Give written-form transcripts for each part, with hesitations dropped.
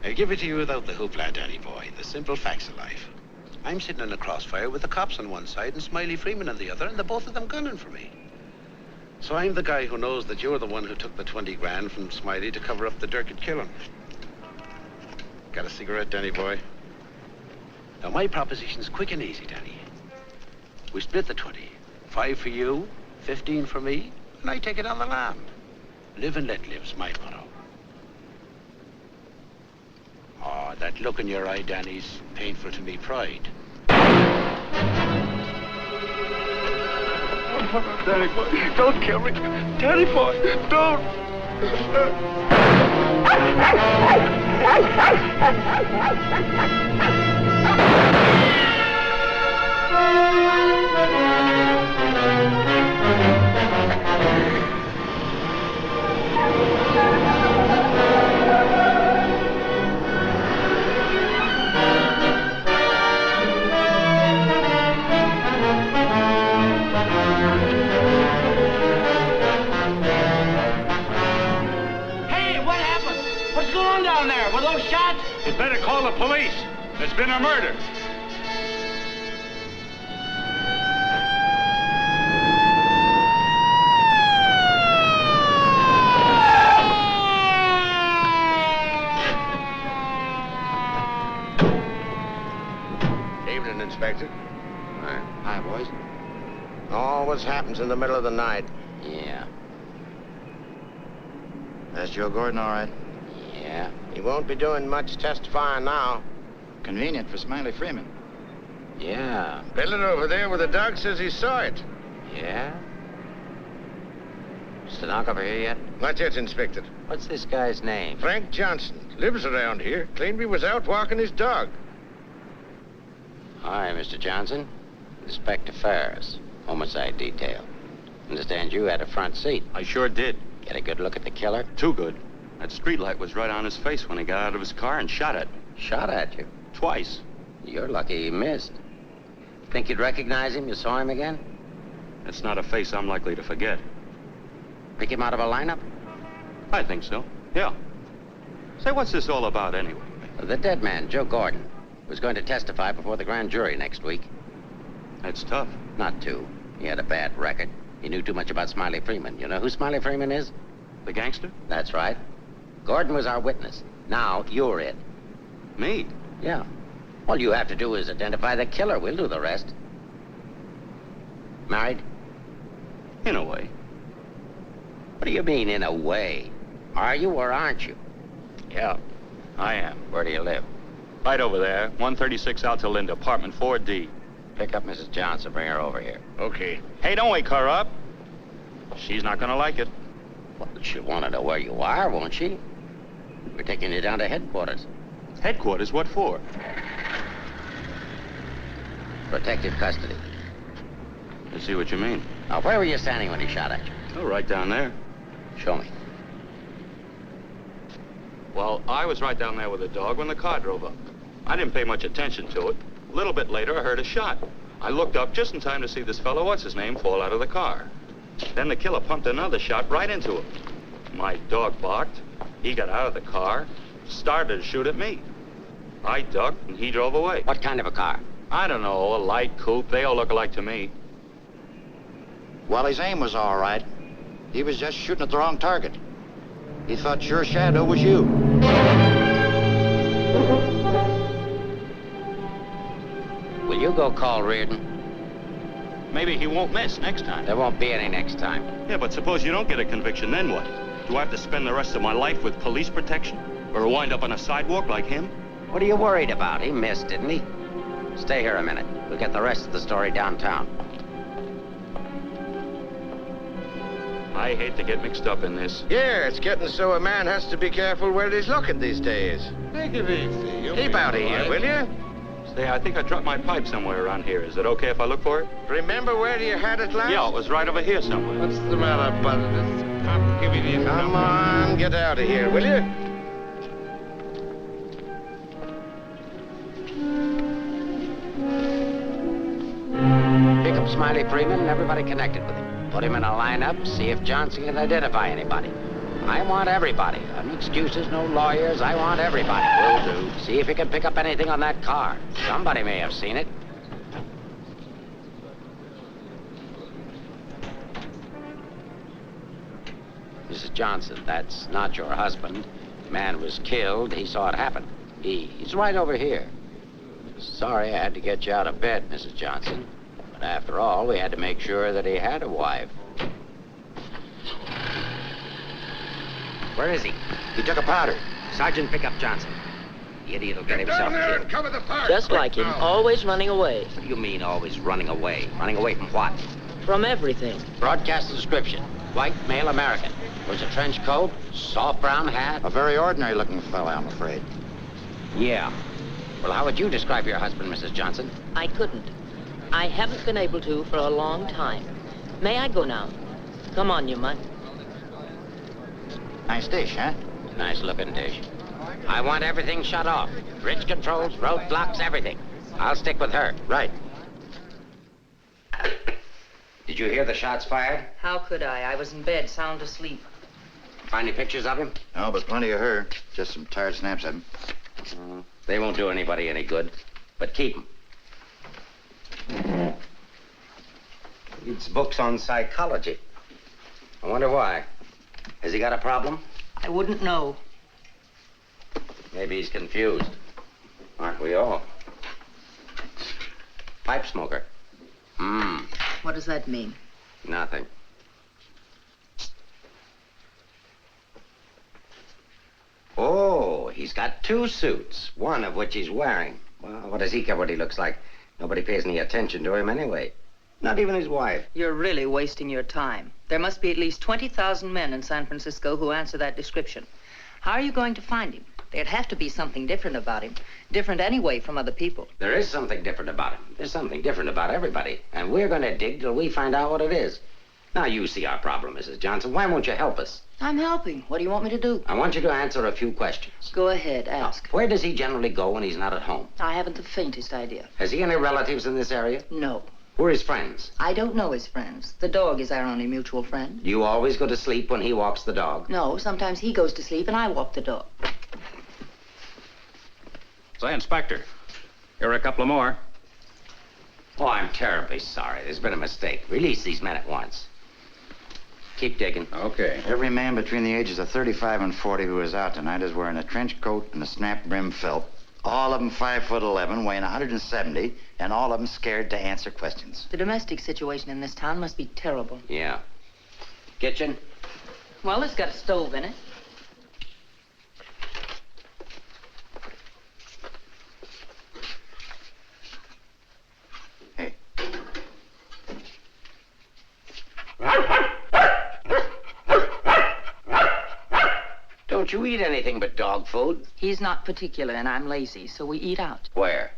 I give it to you without the hoopla, Danny boy. The simple facts of life. I'm sitting in a crossfire with the cops on one side and Smiley Freeman on the other, and the both of them gunning for me. So I'm the guy who knows that you're the one who took the 20 grand from Smiley to cover up the Durkett killing. Got a cigarette, Danny boy? Now, my proposition's quick and easy, Danny. We split the 20. 5 for you, 15 for me, and I take it on the lam. Live and let live's my motto. Oh, that look in your eye, Danny's painful to me pride. Danny boy, don't kill me. Danny boy, don't. Down there, were those shots? You'd better call the police. There's been a murder. Evening, Inspector. Hi, boys. Always happens in the middle of the night. Yeah. That's Joe Gordon, all right. Yeah. He won't be doing much testifying now. Convenient for Smiley Freeman. Yeah. Building over there where the dog says he saw it. Yeah? Stenographer here yet? Not yet, Inspector. What's this guy's name? Frank Johnson. Lives around here. Claimed he was out walking his dog. Hi, Mr. Johnson. Inspector Ferris, homicide detail. Understand you had a front seat. I sure did. Get a good look at the killer? Too good. That streetlight was right on his face when he got out of his car and shot at me. Shot at you? Twice. You're lucky he missed. Think you'd recognize him? You saw him again? That's not a face I'm likely to forget. Pick him out of a lineup? I think so, yeah. Say, what's this all about anyway? The dead man, Joe Gordon, was going to testify before the grand jury next week. That's tough. Not too. He had a bad record. He knew too much about Smiley Freeman. You know who Smiley Freeman is? The gangster? That's right. Gordon was our witness. Now, you're it. Me? Yeah. All you have to do is identify the killer. We'll do the rest. Married? In a way. What do you mean, in a way? Are you or aren't you? Yeah, I am. Where do you live? Right over there, 136 Alta Linda, apartment 4D. Pick up Mrs. Johnson. Bring her over here. Okay. Hey, don't wake her up. She's not gonna like it. Well, she'll want to know where you are, won't she? We're taking you down to headquarters. Headquarters? What for? Protective custody. I see what you mean. Now, where were you standing when he shot at you? Oh, right down there. Show me. Well, I was right down there with the dog when the car drove up. I didn't pay much attention to it. A little bit later, I heard a shot. I looked up just in time to see this fellow, what's his name, fall out of the car. Then the killer pumped another shot right into him. My dog barked. He got out of the car, started to shoot at me. I ducked, and he drove away. What kind of a car? I don't know, a light coupe. They all look alike to me. Well, his aim was all right. He was just shooting at the wrong target. He thought your shadow was you. Will you go call Reardon? Maybe he won't miss next time. There won't be any next time. Yeah, but suppose you don't get a conviction, then what? Do I have to spend the rest of my life with police protection? Or wind up on a sidewalk like him? What are you worried about? He missed, didn't he? Stay here a minute. We'll get the rest of the story downtown. I hate to get mixed up in this. Yeah, it's getting so a man has to be careful where he's looking these days. Take it easy. Keep out of here, will you? Say, I think I dropped my pipe somewhere around here. Is it okay if I look for it? Remember where you had it last? Yeah, it was right over here somewhere. What's the matter, bud? This cop giving you Come on, get out of here, will you? Pick up Smiley Freeman and everybody connected with him. Put him in a lineup, see if Johnson can identify anybody. I want everybody. No excuses, no lawyers. I want everybody. Will do. See if you can pick up anything on that car. Somebody may have seen it. Mrs. Johnson, that's not your husband. The man was killed. He saw it happen. He's right over here. Sorry I had to get you out of bed, Mrs. Johnson. But after all, we had to make sure that he had a wife. Where is he? He took a powder. Sergeant, pick up Johnson. The idiot will get himself killed. Cover the fire. Just like him, always running away. What do you mean always running away? Running away from what? From everything. Broadcast description. White, male American. Wears a trench coat, soft brown hat. A very ordinary-looking fellow, I'm afraid. Yeah. Well, how would you describe your husband, Mrs. Johnson? I couldn't. I haven't been able to for a long time. May I go now? Come on, you mutt. Nice dish, huh? Nice looking dish. I want everything shut off. Bridge controls, roadblocks, everything. I'll stick with her. Right. Did you hear the shots fired? How could I? I was in bed, sound asleep. Find any pictures of him? No, but plenty of her. Just some tired snaps of him. They won't do anybody any good. But keep them. Reads books on psychology. I wonder why. Has he got a problem? I wouldn't know. Maybe he's confused. Aren't we all? Pipe smoker. What does that mean? Nothing. Oh, he's got 2 suits, one of which he's wearing. Well, what does he care what he looks like? Nobody pays any attention to him anyway. Not even his wife. You're really wasting your time. There must be at least 20,000 men in San Francisco who answer that description. How are you going to find him? There'd have to be something different about him. Different anyway from other people. There is something different about him. There's something different about everybody. And we're going to dig till we find out what it is. Now, you see our problem, Mrs. Johnson. Why won't you help us? I'm helping. What do you want me to do? I want you to answer a few questions. Go ahead, ask. Where does he generally go when he's not at home? I haven't the faintest idea. Has he any relatives in this area? No. Who are his friends? I don't know his friends. The dog is our only mutual friend. You always go to sleep when he walks the dog? No, sometimes he goes to sleep and I walk the dog. Say, Inspector, here are a couple of more. Oh, I'm terribly sorry. There's been a mistake. Release these men at once. Keep digging. Okay. Every man between the ages of 35 and 40 who is out tonight is wearing a trench coat and a snap-brim felt. All of them 5'11", weighing 170, and all of them scared to answer questions. The domestic situation in this town must be terrible. Yeah. Kitchen? Well, it's got a stove in it. Hey. Don't you eat anything but dog food? He's not particular and I'm lazy, so we eat out. Where?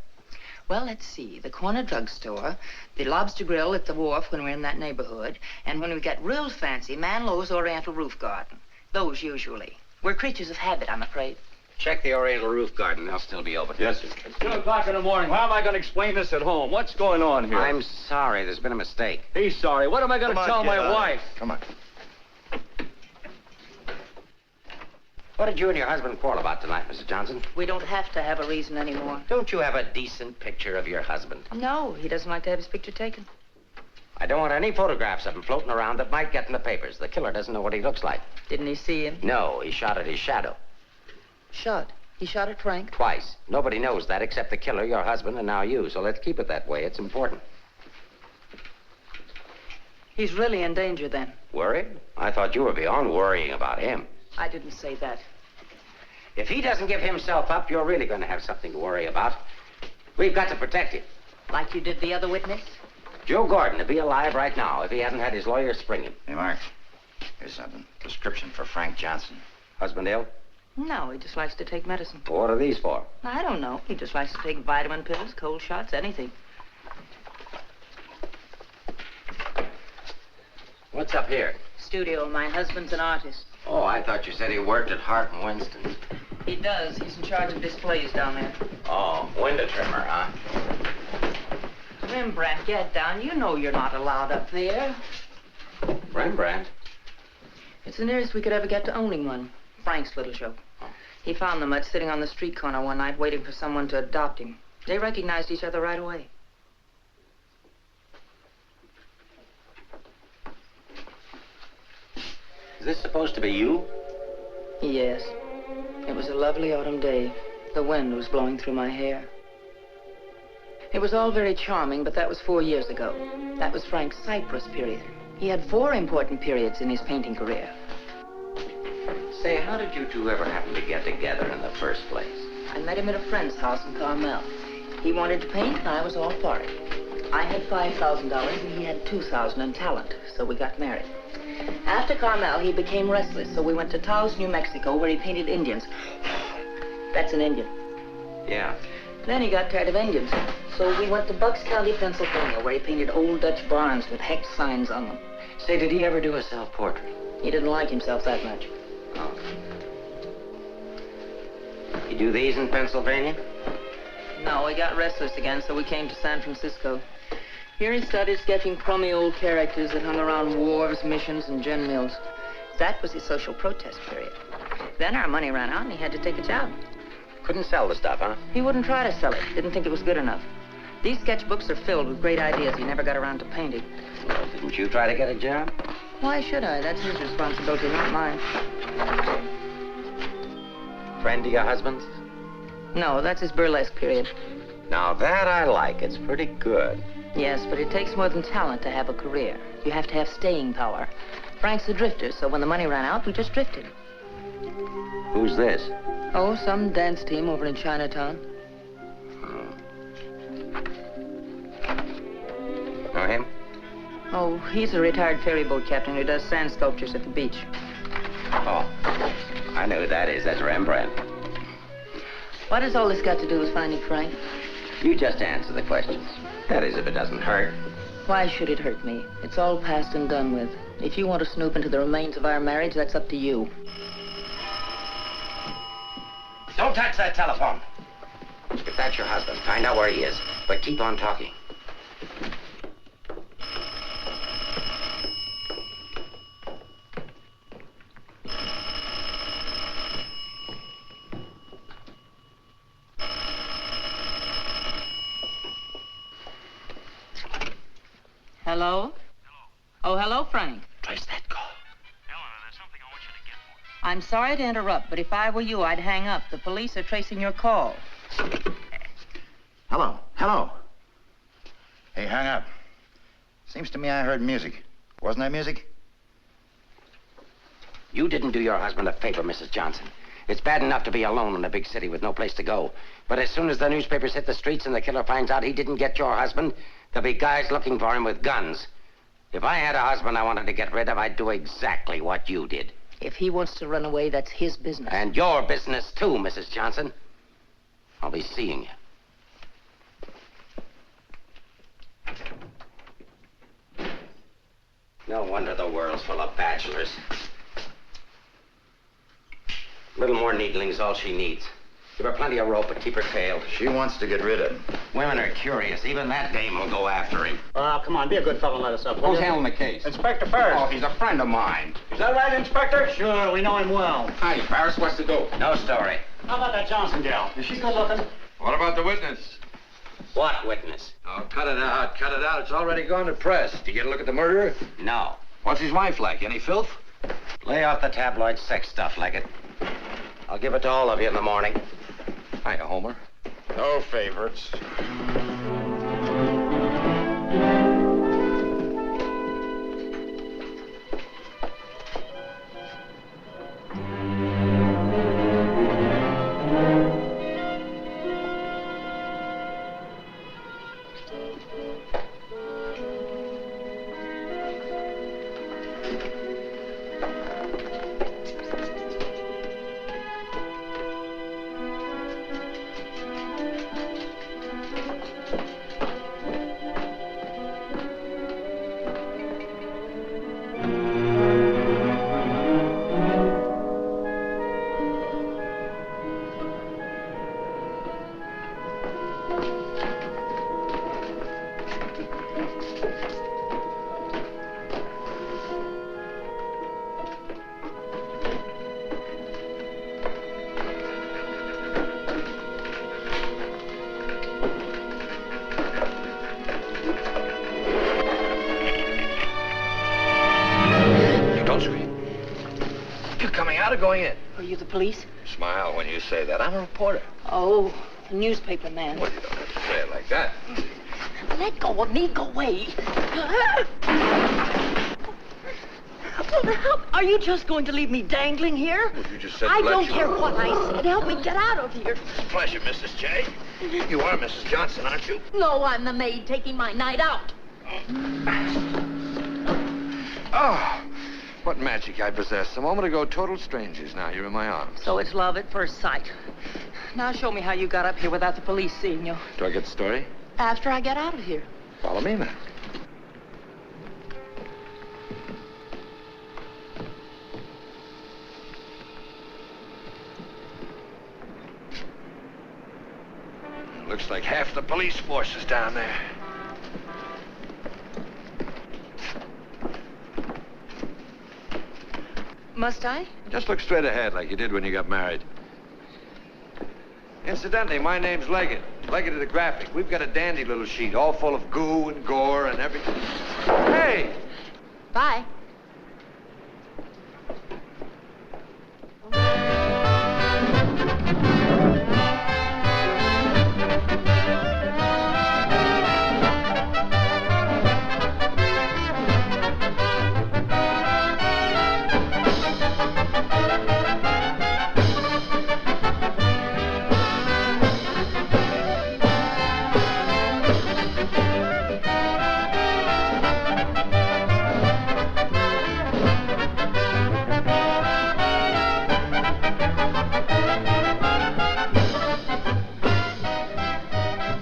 Well, let's see. The corner drugstore, the lobster grill at the wharf when we're in that neighborhood, and when we get real fancy, Manlow's Oriental Roof Garden. Those usually. We're creatures of habit, I'm afraid. Check the Oriental Roof Garden. They'll still be open. Yes, sir. It's 2 o'clock in the morning. How am I going to explain this at home? What's going on here? I'm sorry. There's been a mistake. He's sorry. What am I going to tell my wife? Come on. What did you and your husband quarrel about tonight, Mrs. Johnson? We don't have to have a reason anymore. Don't you have a decent picture of your husband? No, he doesn't like to have his picture taken. I don't want any photographs of him floating around that might get in the papers. The killer doesn't know what he looks like. Didn't he see him? No, he shot at his shadow. Shot. He shot at Frank? Twice. Nobody knows that except the killer, your husband, and now you. So let's keep it that way. It's important. He's really in danger then. Worried? I thought you were beyond worrying about him. I didn't say that. If he doesn't give himself up, you're really going to have something to worry about. We've got to protect him. Like you did the other witness? Joe Gordon would be alive right now if he hadn't had his lawyer spring him. Hey, Mark. Here's something. Prescription for Frank Johnson. Husband ill? No, he just likes to take medicine. What are these for? I don't know. He just likes to take vitamin pills, cold shots, anything. What's up here? Studio. My husband's an artist. Oh, I thought you said he worked at Hart and Winston's. He does. He's in charge of displays down there. Oh, window trimmer, huh? Rembrandt, get down. You know you're not allowed up there. Rembrandt? It's the nearest we could ever get to owning one. Frank's little show. He found the mutt sitting on the street corner one night waiting for someone to adopt him. They recognized each other right away. Is this supposed to be you? Yes. It was a lovely autumn day. The wind was blowing through my hair. It was all very charming, but that was 4 years ago. That was Frank's Cyprus period. He had 4 important periods in his painting career. Say, how did you two ever happen to get together in the first place? I met him at a friend's house in Carmel. He wanted to paint, and I was all for it. I had $5,000, and he had $2,000 in talent, so we got married. After Carmel, he became restless, so we went to Taos, New Mexico, where he painted Indians. That's an Indian. Yeah. Then he got tired of Indians, so we went to Bucks County, Pennsylvania, where he painted old Dutch barns with hex signs on them. Say, did he ever do a self-portrait? He didn't like himself that much. Oh. You do these in Pennsylvania? No, he got restless again, so we came to San Francisco. Here he started sketching crummy old characters that hung around wharves, missions, and gin mills. That was his social protest period. Then our money ran out, and he had to take a job. Couldn't sell the stuff, huh? He wouldn't try to sell it. Didn't think it was good enough. These sketchbooks are filled with great ideas he never got around to painting. Well, didn't you try to get a job? Why should I? That's his responsibility, not mine. Friend of your husband's? No, that's his burlesque period. Now that I like. It's pretty good. Yes, but it takes more than talent to have a career. You have to have staying power. Frank's a drifter, so when the money ran out, we just drifted. Who's this? Oh, some dance team over in Chinatown. Know him? Oh, he's a retired ferry boat captain who does sand sculptures at the beach. Oh, I know who that is. That's Rembrandt. What has all this got to do with finding Frank? You just answer the questions. That is, if it doesn't hurt. Why should it hurt me? It's all past and done with. If you want to snoop into the remains of our marriage, that's up to you. Don't touch that telephone. If that's your husband, find out where he is. But keep on talking. Hello? Oh, hello, Frank. Trace that call. Eleanor, there's something I want you to get for me. I'm sorry to interrupt, but if I were you, I'd hang up. The police are tracing your call. Hello, hello. Hey, hang up. Seems to me I heard music. Wasn't that music? You didn't do your husband a favor, Mrs. Johnson. It's bad enough to be alone in a big city with no place to go. But as soon as the newspapers hit the streets and the killer finds out he didn't get your husband, there'll be guys looking for him with guns. If I had a husband I wanted to get rid of, I'd do exactly what you did. If he wants to run away, that's his business. And your business, too, Mrs. Johnson. I'll be seeing you. No wonder the world's full of bachelors. A little more needling's all she needs. Give her plenty of rope, but keep her tailed. She wants to get rid of him. Women are curious. Even that dame will go after him. Oh, come on, be a good fellow and let us up. will Who's you? handling the case? Inspector Ferris. Oh, he's a friend of mine. Is that right, Inspector? Sure, we know him well. Hi, Ferris. What's the dope? No story. How about that Johnson gal? Is she good looking? What about the witness? What witness? Oh, cut it out, cut it out. It's already gone to press. Did you get a look at the murderer? No. What's his wife like? Any filth? Lay off the tabloid sex stuff, Leggett. I'll give it to all of you in the morning. Hiya, Homer. No favorites. or going in? Are you the police? Smile when you say that. I'm a reporter. Oh, a newspaper man. Well, you don't have to say it like that. Let go of me. Go away. Are you just going to leave me dangling here? Well, you just said I let don't you- care what I said. Help me get out of here. Pleasure, Mrs. J. You are Mrs. Johnson, aren't you? No, I'm the maid taking my night out. Oh, what magic I possess. A moment ago, total strangers. Now you're in my arms. So it's love at first sight. Now show me how you got up here without the police seeing you. Do I get the story? After I get out of here. Follow me, then. Looks like half the police force is down there. Must I? Just look straight ahead like you did when you got married. Incidentally, my name's Leggett. Leggett of the Graphic. We've got a dandy little sheet, all full of goo and gore and everything. Hey! Bye.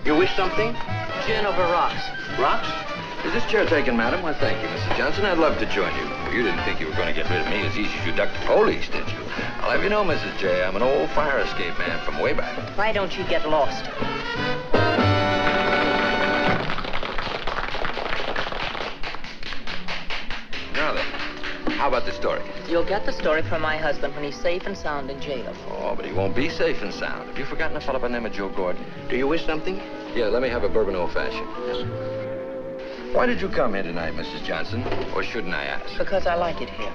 You wish something? Gin over rocks. Rocks? Is this chair taken, madam? Why, thank you, Mrs. Johnson. I'd love to join you. You didn't think you were going to get rid of me as easy as you ducked the police, did you? I'll have you know, Mrs. J, I'm an old fire escape man from way back. Why don't you get lost? Now then, how about the story? You'll get the story from my husband when he's safe and sound in jail. Oh, but he won't be safe and sound. Have you forgotten a fellow by the name of Joe Gordon? Do you wish something? Yeah, let me have a bourbon old-fashioned. Yes. Why did you come here tonight, Mrs. Johnson? Or shouldn't I ask? Because I like it here.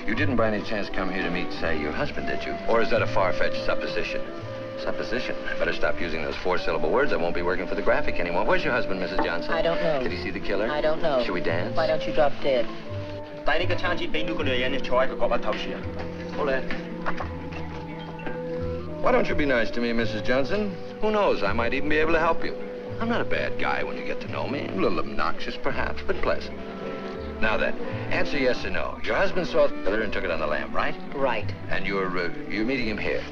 You didn't by any chance come here to meet, say, your husband, did you? Or is that a far-fetched supposition? Supposition? I better stop using those four-syllable words. I won't be working for the Graphic anymore. Where's your husband, Mrs. Johnson? I don't know. Did he see the killer? I don't know. Should we dance? Why don't you drop dead? 帶呢個餐紙俾呢個女人，你坐喺個角落頭樹啊！好咧。 Why don't you be nice to me, Mrs. Johnson? Who knows? I might even be able to help you. I'm not a bad guy when you get to know me. A little obnoxious, perhaps, but pleasant. Now then, answer yes or no. Your husband saw the killer and took it on the lam, right? Right. And you're meeting him here.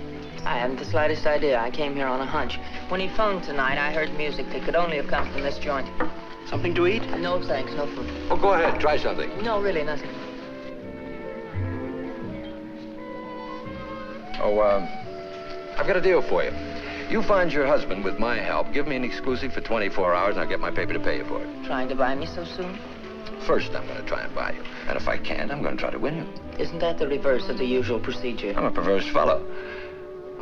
I haven't the slightest idea. I came here on a hunch. When he phoned tonight, I heard music that could only have come from this joint. Something to eat? No, thanks. No food. Oh, go ahead. Try something. No, really, nothing. Oh, I've got a deal for you. You find your husband with my help. Give me an exclusive for 24 hours, and I'll get my paper to pay you for it. Trying to buy me so soon? First, I'm going to try and buy you. And if I can't, I'm going to try to win you. Isn't that the reverse of the usual procedure? I'm a perverse fellow.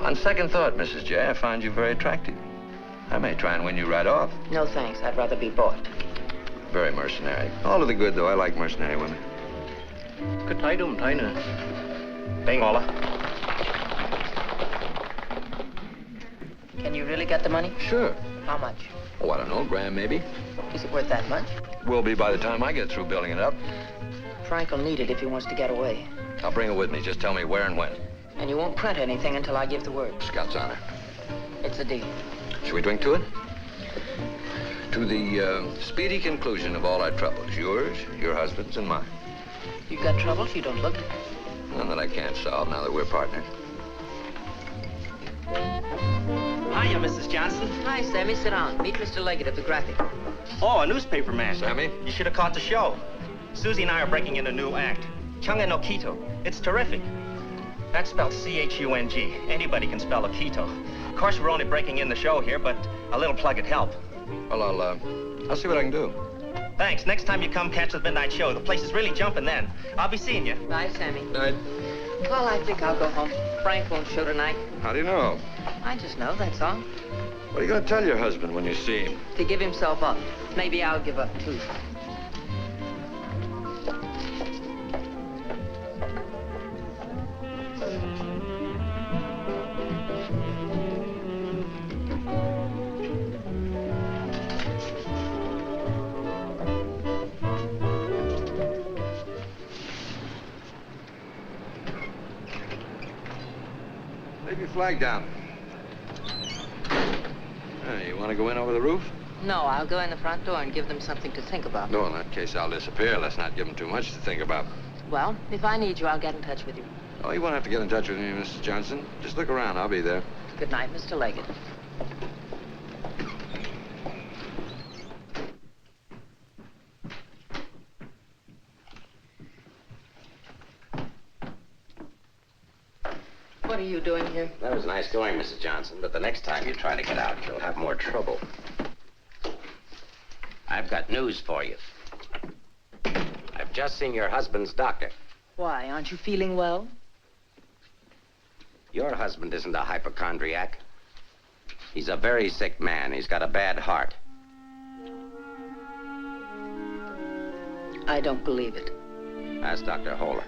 On second thought, Mrs. J, I find you very attractive. I may try and win you right off. No, thanks. I'd rather be bought. Very mercenary. All of the good, though. I like mercenary women. 佢睇都唔睇呢？俾我啦。 Can you really get the money? Sure. How much? Oh, I don't know, grand maybe. Is it worth that much? Will be by the time I get through building it up. Frank will need it if he wants to get away. I'll bring it with me. Just tell me where and when. And you won't print anything until I give the word. Scout's honor. It's a deal. Should we drink to it? To the speedy conclusion of all our troubles. Yours, your husband's, and mine. You've got troubles? You don't look it. None that I can't solve now that we're partners. Hiya, Mrs. Johnson. Hi, Sammy. Sit down. Meet Mr. Leggett of the Graphic. Oh, a newspaper man. Sammy? You should have caught the show. Susie and I are breaking in a new act. Chunga no Quito. It's terrific. That's spelled C-H-U-N-G. Anybody can spell a Quito. Of course, we're only breaking in the show here, but a little plug would help. Well, I'll see what I can do. Thanks. Next time you come catch the midnight show, the place is really jumping then. I'll be seeing you. Bye, Sammy. Night. Well, I think I'll go home. Frank won't show tonight. How do you know? I just know, that's all. What are you going to tell your husband when you see him? To give himself up. Maybe I'll give up, too. flag down. You want to go in over the roof? No, I'll go in the front door and give them something to think about. No, in that case, I'll disappear. Let's not give them too much to think about. Well, if I need you, I'll get in touch with you. Oh, you won't have to get in touch with me, Mrs. Johnson. Just look around. I'll be there. Good night, Mr. Leggett. What are you doing here? That was nice going, Mrs. Johnson, but the next time you try to get out, you'll have more trouble. I've got news for you. I've just seen your husband's doctor. Why, aren't you feeling well? Your husband isn't a hypochondriac. He's a very sick man. He's got a bad heart. I don't believe it. Ask Dr. Holler.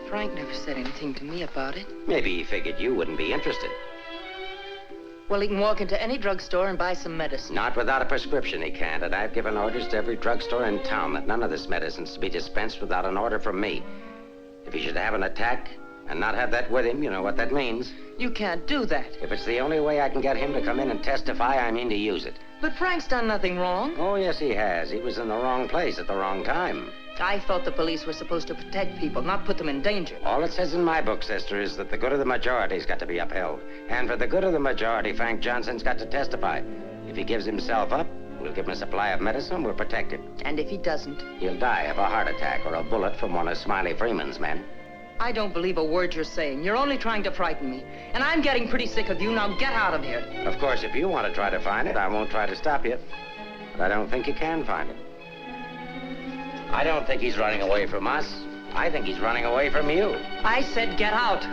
Frank never said anything to me about it. Maybe he figured you wouldn't be interested. Well, he can walk into any drugstore and buy some medicine. Not without a prescription, he can't. And I've given orders to every drugstore in town that none of this medicine's to be dispensed without an order from me. If he should have an attack and not have that with him, you know what that means. You can't do that. If it's the only way I can get him to come in and testify, I mean to use it. But Frank's done nothing wrong. Oh, yes, he has. He was in the wrong place at the wrong time. I thought the police were supposed to protect people, not put them in danger. All it says in my book, sister, is that the good of the majority's got to be upheld. And for the good of the majority, Frank Johnson's got to testify. If he gives himself up, we'll give him a supply of medicine, we'll protect him. And if he doesn't? He'll die of a heart attack or a bullet from one of Smiley Freeman's men. I don't believe a word you're saying. You're only trying to frighten me. And I'm getting pretty sick of you. Now get out of here. Of course, if you want to try to find it, I won't try to stop you. But I don't think you can find it. I don't think he's running away from us. I think he's running away from you. I said get out.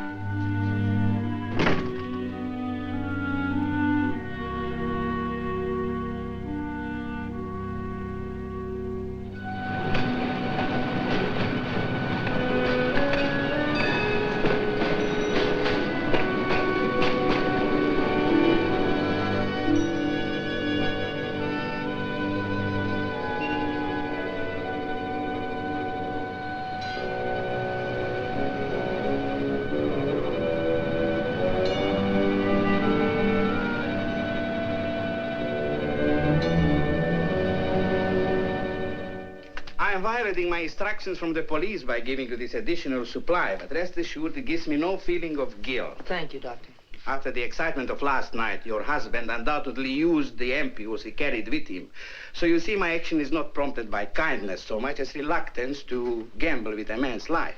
I am violating my instructions from the police by giving you this additional supply, but rest assured it gives me no feeling of guilt. Thank you, Doctor. After the excitement of last night, your husband undoubtedly used the ampoules he carried with him. So you see, my action is not prompted by kindness so much as reluctance to gamble with a man's life.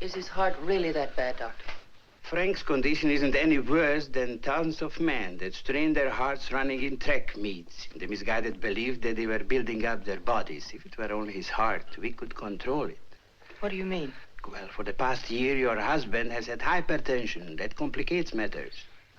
Is his heart really that bad, Doctor? Frank's condition isn't any worse than thousands of men that strained their hearts running in track meets in the misguided belief that they were building up their bodies. If it were only his heart, we could control it. What do you mean? Well, for the past year, your husband has had hypertension. That complicates matters.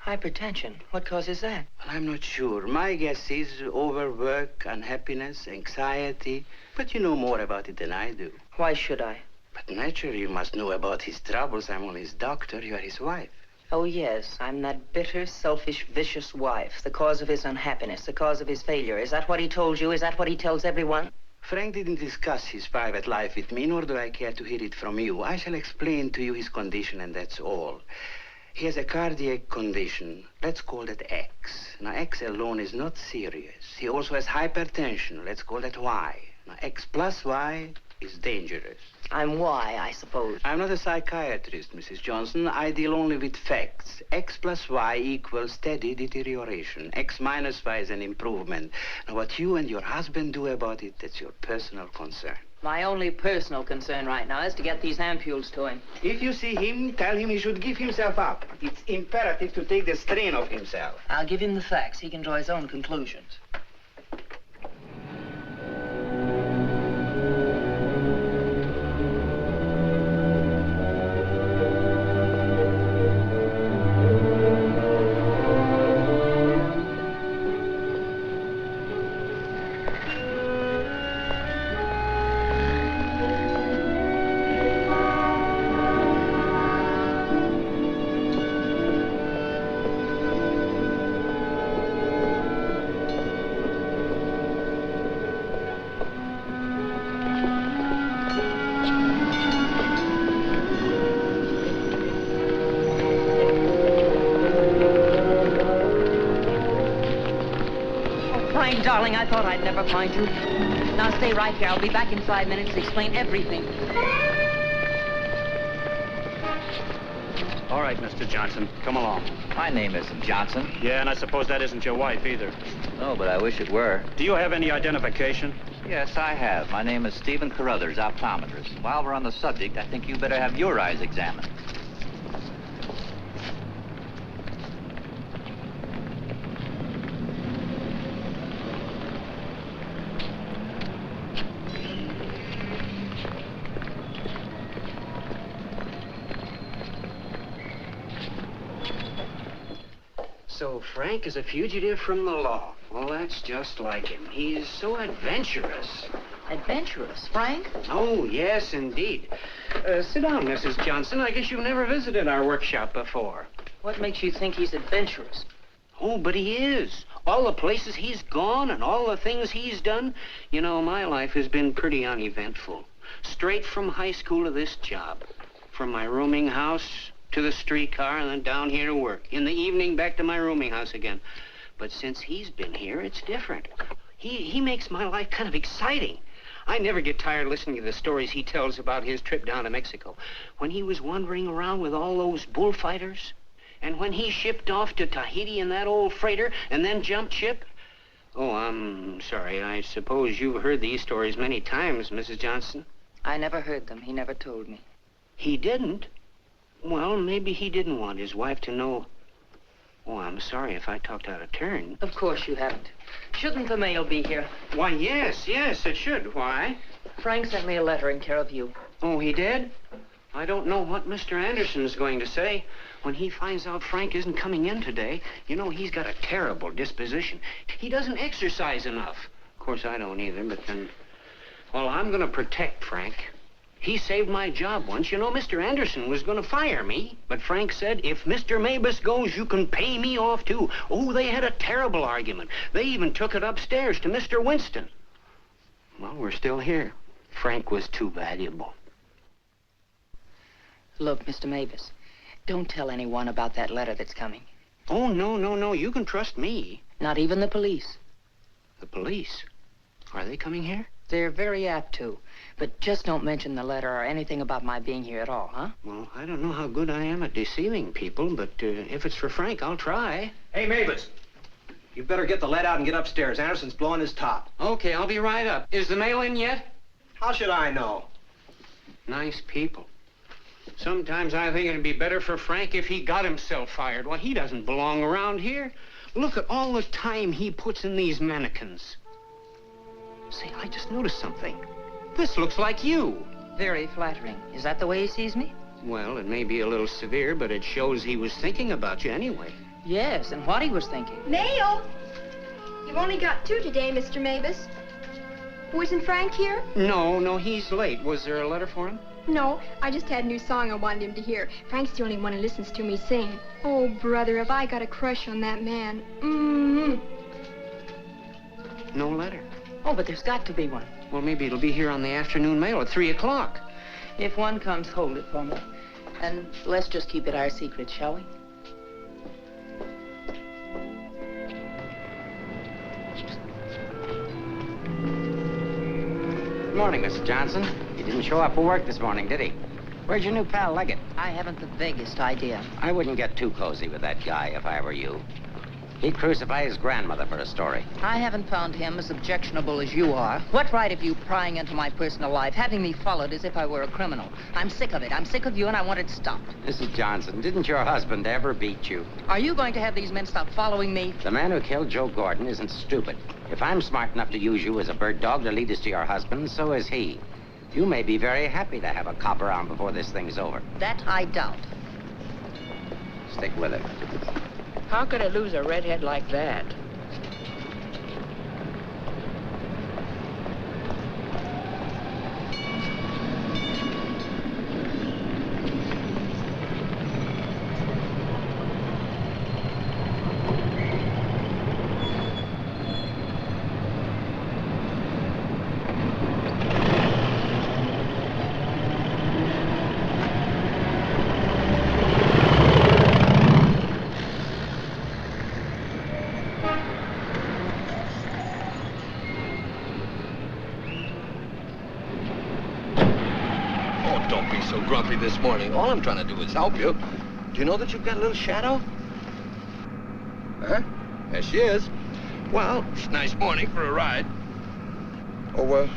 Hypertension? What causes that? Well, I'm not sure. My guess is overwork, unhappiness, anxiety. But you know more about it than I do. Why should I? But naturally, you must know about his troubles. I'm only his doctor. You are his wife. Oh, yes. I'm that bitter, selfish, vicious wife. The cause of his unhappiness, the cause of his failure. Is that what he told you? Is that what he tells everyone? Frank didn't discuss his private life with me, nor do I care to hear it from you. I shall explain to you his condition, and that's all. He has a cardiac condition. Let's call that X. Now, X alone is not serious. He also has hypertension. Let's call that Y. Now, X plus Y is dangerous. I'm Y, I suppose. I'm not a psychiatrist, Mrs. Johnson. I deal only with facts. X plus Y equals steady deterioration. X minus Y is an improvement. Now, what you and your husband do about it, that's your personal concern. My only personal concern right now is to get these ampoules to him. If you see him, tell him he should give himself up. It's imperative to take the strain off himself. I'll give him the facts. He can draw his own conclusions. Darling, I thought I'd never find you. Now stay right here. I'll be back in 5 minutes to explain everything. All right, Mr. Johnson, come along. My name isn't Johnson. Yeah, and I suppose that isn't your wife either. No, but I wish it were. Do you have any identification? Yes, I have. My name is Stephen Carruthers, optometrist. While we're on the subject, I think you better have your eyes examined. So Frank is a fugitive from the law. Well, that's just like him. He's so adventurous. Adventurous, Frank? Oh, yes, indeed. Sit down, Mrs. Johnson. I guess you've never visited our workshop before. What makes you think he's adventurous? Oh, but he is. All the places he's gone and all the things he's done. You know, my life has been pretty uneventful. Straight from high school to this job. From my rooming house to the streetcar and then down here to work. In the evening, back to my rooming house again. But since he's been here, it's different. He makes my life kind of exciting. I never get tired listening to the stories he tells about his trip down to Mexico. When he was wandering around with all those bullfighters. And when he shipped off to Tahiti in that old freighter and then jumped ship. Oh, I'm sorry. I suppose you've heard these stories many times, Mrs. Johnson. I never heard them. He never told me. He didn't? Well, maybe he didn't want his wife to know. Oh, I'm sorry if I talked out of turn. Of course you haven't. Shouldn't the mail be here? Why, yes, it should. Why? Frank sent me a letter in care of you. Oh, he did? I don't know what Mr. Anderson's going to say. When he finds out Frank isn't coming in today, you know, he's got a terrible disposition. He doesn't exercise enough. Of course, I don't either, but then... Well, I'm going to protect Frank. He saved my job once. You know, Mr. Anderson was going to fire me. But Frank said, if Mr. Mabus goes, you can pay me off, too. Oh, they had a terrible argument. They even took it upstairs to Mr. Winston. Well, we're still here. Frank was too valuable. Look, Mr. Mavis, don't tell anyone about that letter that's coming. Oh, no. You can trust me. Not even the police. The police? Are they coming here? They're very apt to. But just don't mention the letter or anything about my being here at all, huh? Well, I don't know how good I am at deceiving people, but if it's for Frank, I'll try. Hey, Mavis, you better get the lead out and get upstairs. Anderson's blowing his top. Okay, I'll be right up. Is the mail in yet? How should I know? Nice people. Sometimes I think it'd be better for Frank if he got himself fired. Well, he doesn't belong around here. Look at all the time he puts in these mannequins. Say, I just noticed something. This looks like you. Very flattering. Is that the way he sees me? Well, it may be a little severe, but it shows he was thinking about you anyway. Yes, and what he was thinking. Mail! You've only got 2 today, Mr. Mavis. Wasn't Frank here? No, he's late. Was there a letter for him? No, I just had a new song I wanted him to hear. Frank's the only one who listens to me sing. Oh, brother, have I got a crush on that man. No letter. Oh, but there's got to be one. Well, maybe it'll be here on the afternoon mail at 3 o'clock. If one comes, hold it for me. And let's just keep it our secret, shall we? Good morning, Mrs. Johnson. He didn't show up for work this morning, did he? Where's your new pal, Leggett? I haven't the vaguest idea. I wouldn't get too cozy with that guy if I were you. He'd crucify his grandmother for a story. I haven't found him as objectionable as you are. What right have you prying into my personal life, having me followed as if I were a criminal? I'm sick of it. I'm sick of you, and I want it stopped. Mrs. Johnson, didn't your husband ever beat you? Are you going to have these men stop following me? The man who killed Joe Gordon isn't stupid. If I'm smart enough to use you as a bird dog to lead us to your husband, so is he. You may be very happy to have a cop around before this thing's over. That I doubt. Stick with it. How could I lose a redhead like that? this morning. All I'm trying to do is help you. Do you know that you've got a little shadow? Huh? There she is. Well, it's a nice morning for a ride. Oh,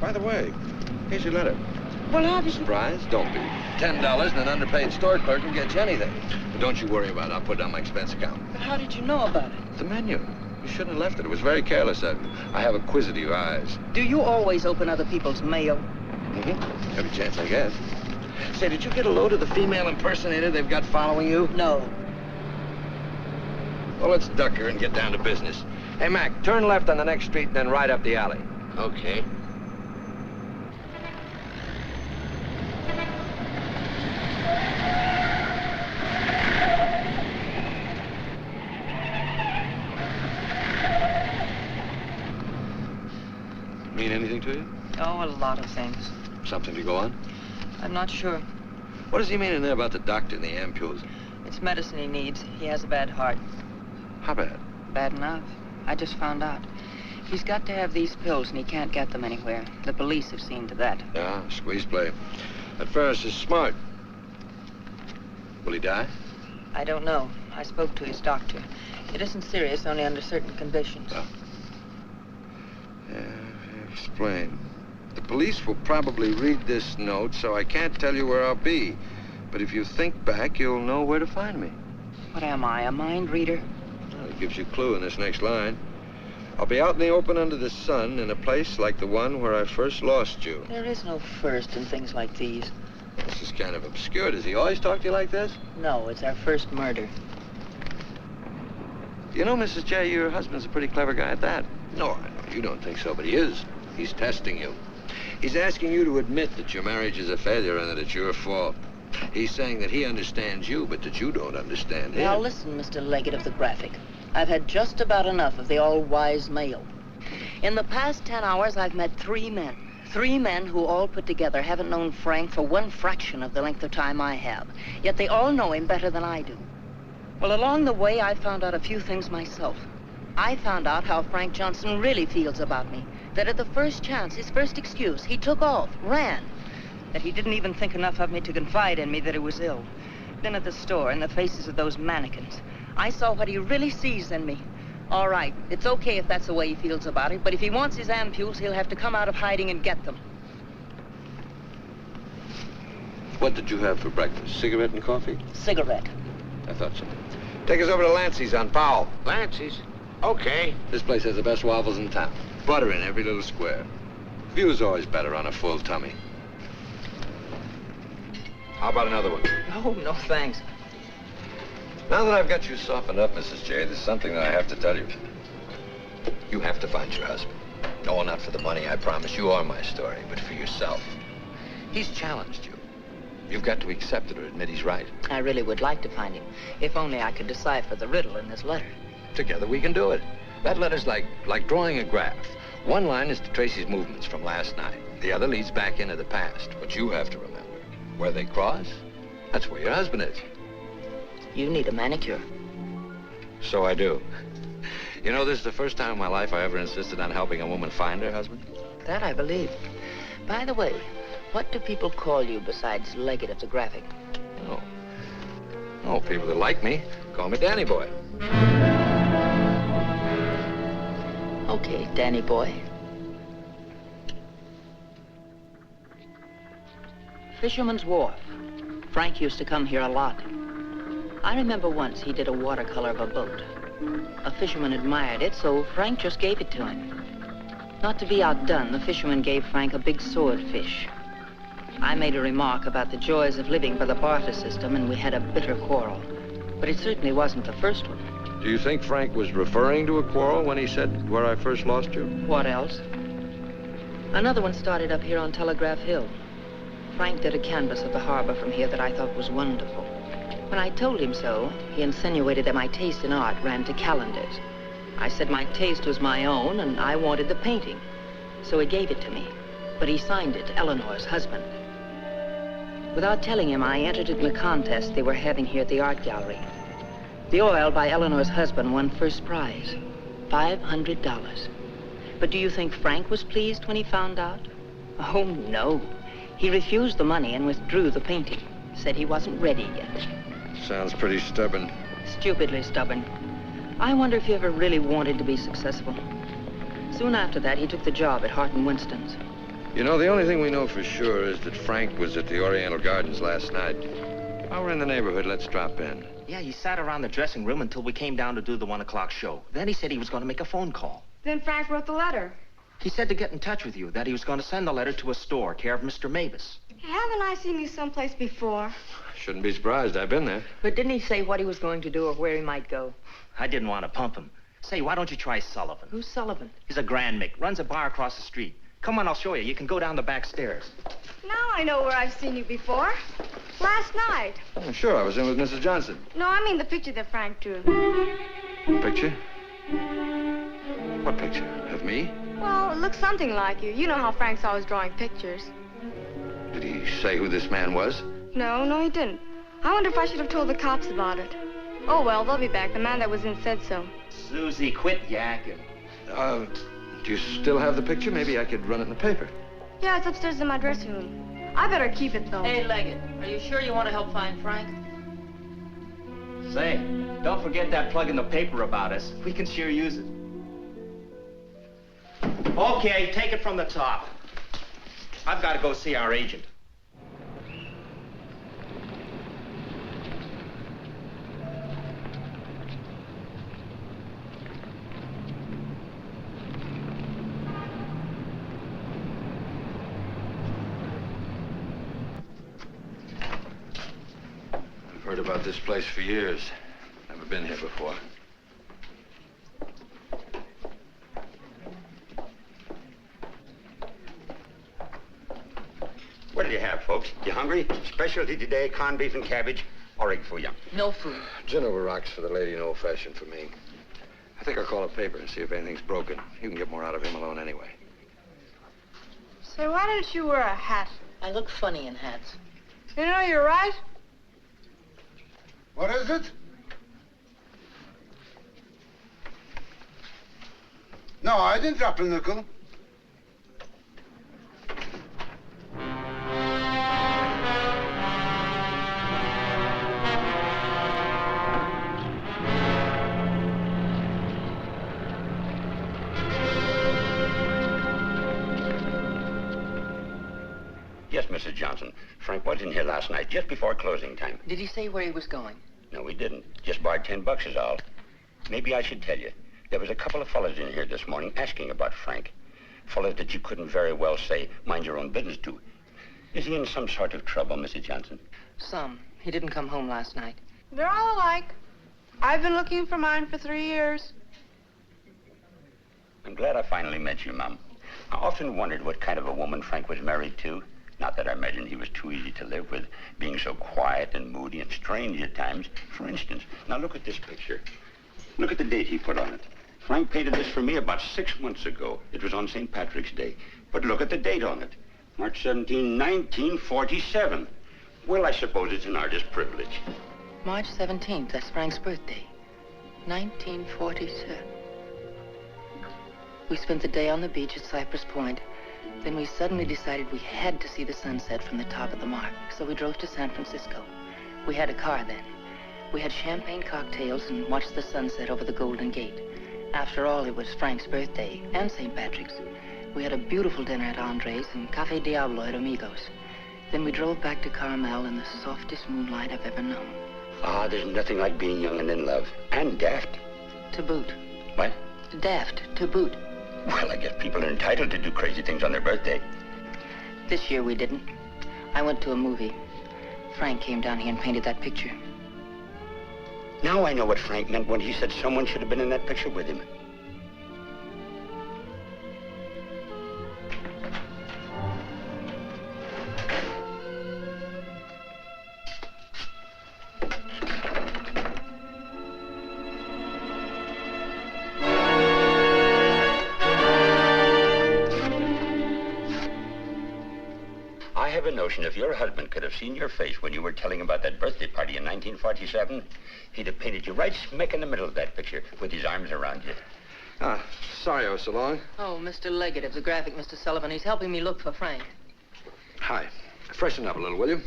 by the way, here's your letter. Well, obviously... Surprise? Don't be. $10 and an underpaid store clerk will get you anything. But don't you worry about it. I'll put it on my expense account. But how did you know about it? The menu. You shouldn't have left it. It was very careless. I have acquisitive eyes. Do you always open other people's mail? Mm-hmm. Every chance I get. Say, did you get a load of the female impersonator they've got following you? No. Well, let's duck her and get down to business. Hey, Mac, turn left on the next street and then right up the alley. Okay. Mean anything to you? Oh, a lot of things. Something to go on? I'm not sure. What does he mean in there about the doctor and the ampules? It's medicine he needs. He has a bad heart. How bad? Bad enough. I just found out. He's got to have these pills, and he can't get them anywhere. The police have seen to that. Yeah, squeeze play. That Ferris is smart. Will he die? I don't know. I spoke to his doctor. It isn't serious, only under certain conditions. Oh. Yeah, explain. The police will probably read this note, so I can't tell you where I'll be. But if you think back, you'll know where to find me. What am I, a mind reader? Well, it gives you a clue in this next line. I'll be out in the open under the sun in a place like the one where I first lost you. There is no first in things like these. This is kind of obscure. Does he always talk to you like this? No, it's our first murder. You know, Mrs. J, your husband's a pretty clever guy at that. No, you don't think so, but he is. He's testing you. He's asking you to admit that your marriage is a failure and that it's your fault. He's saying that he understands you, but that you don't understand him. Now listen, Mr. Leggett of the Graphic. I've had just about enough of the all-wise male. In the past 10 hours, I've met 3 men. 3 men who all put together haven't known Frank for 1/fraction of the length of time I have. Yet they all know him better than I do. Well, along the way, I found out a few things myself. I found out how Frank Johnson really feels about me. That at the first chance, his first excuse, he took off, ran. That he didn't even think enough of me to confide in me that he was ill. Then at the store, in the faces of those mannequins, I saw what he really sees in me. All right, it's okay if that's the way he feels about it, but if he wants his ampules, he'll have to come out of hiding and get them. What did you have for breakfast? Cigarette and coffee? Cigarette. I thought so. Take us over to Lancey's on Powell. Lancey's? Okay. This place has the best waffles in town. Butter in every little square. View's always better on a full tummy. How about another one? Oh, no, thanks. Now that I've got you softened up, Mrs. J, there's something that I have to tell you. You have to find your husband. No, not for the money, I promise you, or my story, but for yourself. He's challenged you. You've got to accept it or admit he's right. I really would like to find him, if only I could decipher the riddle in this letter. Together we can do it. That letter's like drawing a graph. One line is to trace his movements from last night. The other leads back into the past. But you have to remember, where they cross, that's where your husband is. You need a manicure. So I do. You know, this is the first time in my life I ever insisted on helping a woman find her husband. That I believe. By the way, what do people call you besides Leggett of the Graphic? Oh, people that like me call me Danny Boy. Okay, Danny Boy. Fisherman's Wharf. Frank used to come here a lot. I remember once he did a watercolor of a boat. A fisherman admired it, so Frank just gave it to him. Not to be outdone, the fisherman gave Frank a big swordfish. I made a remark about the joys of living by the barter system, and we had a bitter quarrel. But it certainly wasn't the first one. Do you think Frank was referring to a quarrel when he said, where I first lost you? What else? Another one started up here on Telegraph Hill. Frank did a canvas of the harbor from here that I thought was wonderful. When I told him so, he insinuated that my taste in art ran to calendars. I said my taste was my own, and I wanted the painting. So he gave it to me, but he signed it, Eleanor's husband. Without telling him, I entered in the contest they were having here at the art gallery. The oil by Eleanor's husband won first prize, $500. But do you think Frank was pleased when he found out? Oh, no. He refused the money and withdrew the painting. Said he wasn't ready yet. Sounds pretty stubborn. Stupidly stubborn. I wonder if he ever really wanted to be successful. Soon after that, he took the job at Hart and Winston's. You know, the only thing we know for sure is that Frank was at the Oriental Gardens last night. While we're in the neighborhood, let's drop in. Yeah, he sat around the dressing room until we came down to do the 1 o'clock show. Then he said he was going to make a phone call. Then Frank wrote the letter. He said to get in touch with you, that he was going to send the letter to a store, care of Mr. Mavis. Haven't I seen you someplace before? Shouldn't be surprised. I've been there. But didn't he say what he was going to do or where he might go? I didn't want to pump him. Say, why don't you try Sullivan? Who's Sullivan? He's a Grand Mick, runs a bar across the street. Come on, I'll show you. You can go down the back stairs. Now I know where I've seen you before. Last night. Oh, sure, I was in with Mrs. Johnson. No, I mean the picture that Frank drew. Picture? What picture? Of me? Well, it looks something like you. You know how Frank's always drawing pictures. Did he say who this man was? No, he didn't. I wonder if I should have told the cops about it. Oh, well, they'll be back. The man that was in said so. Susie, quit yakking. Do you still have the picture? Maybe I could run it in the paper. Yeah, it's upstairs in my dressing room. I better keep it, though. Hey, Leggett, are you sure you want to help find Frank? Say, don't forget that plug in the paper about us. We can sure use it. Okay, take it from the top. I've got to go see our agent. I've heard about this place for years. Never been here before. What do you have, folks? You hungry? Specialty today, corned beef and cabbage, or egg foo young. No food. Gin over rocks for the lady and old-fashioned for me. I think I'll call a paper and see if anything's broken. You can get more out of him alone anyway. Say, why don't you wear a hat? I look funny in hats. You know, you're right. What is it? No, I didn't drop a nickel. Yes, Mrs. Johnson. Frank was in here last night, just before closing time. Did he say where he was going? No, he didn't. Just borrowed $10 is all. Maybe I should tell you. There was a couple of fellas in here this morning asking about Frank. Fellas that you couldn't very well say, mind your own business to. Is he in some sort of trouble, Mrs. Johnson? Some. He didn't come home last night. They're all alike. I've been looking for mine for 3 years. I'm glad I finally met you, Mom. I often wondered what kind of a woman Frank was married to. Not that I imagined he was too easy to live with, being so quiet and moody and strange at times. For instance, now look at this picture. Look at the date he put on it. Frank painted this for me about 6 months ago. It was on St. Patrick's Day. But look at the date on it. March 17, 1947. Well, I suppose it's an artist's privilege. March 17th, that's Frank's birthday. 1947. We spent the day on the beach at Cypress Point. Then we suddenly decided we had to see the sunset from the top of the mark. So we drove to San Francisco. We had a car then. We had champagne cocktails and watched the sunset over the Golden Gate. After all, it was Frank's birthday and St. Patrick's. We had a beautiful dinner at Andre's and Cafe Diablo at Amigos. Then we drove back to Carmel in the softest moonlight I've ever known. Ah, there's nothing like being young and in love. And daft. To boot. What? Daft, to boot. Well, I guess people are entitled to do crazy things on their birthday. This year we didn't. I went to a movie. Frank came down here and painted that picture. Now I know what Frank meant when he said someone should have been in that picture with him. I have a notion if your husband could have seen your face when you were telling about that birthday party in 1947, he'd have painted you right smack in the middle of that picture with his arms around you. Sorry I was so long. Oh, Mr. Leggett of the graphic, Mr. Sullivan. He's helping me look for Frank. Hi. Freshen up a little, will you?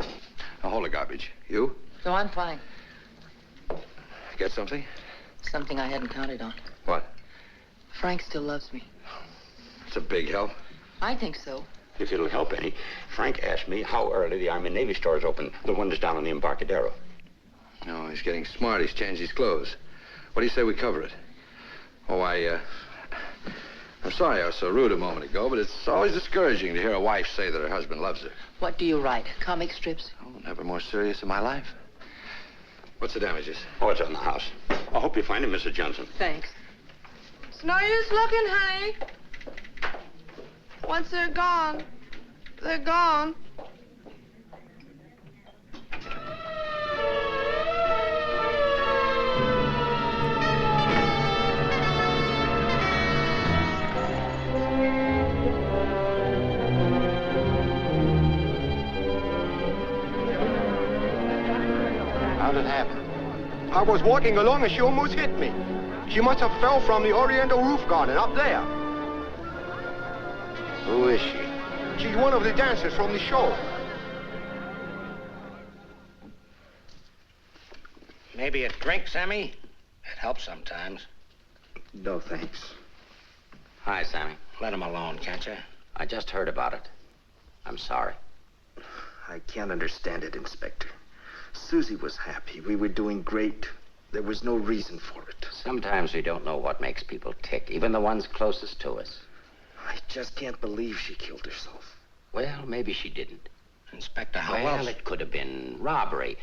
Now, hold the garbage. You? No, I'm fine. Get something? Something I hadn't counted on. What? Frank still loves me. It's a big help. I think so. If it'll help any, Frank asked me how early the Army and Navy stores open, the one that's down on the Embarcadero. No, he's getting smart. He's changed his clothes. What do you say we cover it? Oh, I'm sorry I was so rude a moment ago, but it's always discouraging to hear a wife say that her husband loves her. What do you write? Comic strips? Oh, never more serious in my life. What's the damages? Oh, it's on the house. I hope you find him, Mrs. Johnson. Thanks. It's no use looking, honey. Once they're gone, they're gone. How'd it happen? I was walking along and she almost hit me. She must have fell from the Oriental roof garden up there. Who is she? She's one of the dancers from the show. Maybe a drink, Sammy? It helps sometimes. No, thanks. Hi, Sammy. Let him alone, can't you? I just heard about it. I'm sorry. I can't understand it, Inspector. Susie was happy. We were doing great. There was no reason for it. Sometimes we don't know what makes people tick, even the ones closest to us. I just can't believe she killed herself. Well, maybe she didn't. Inspector, how Well, else? it could have been robbery.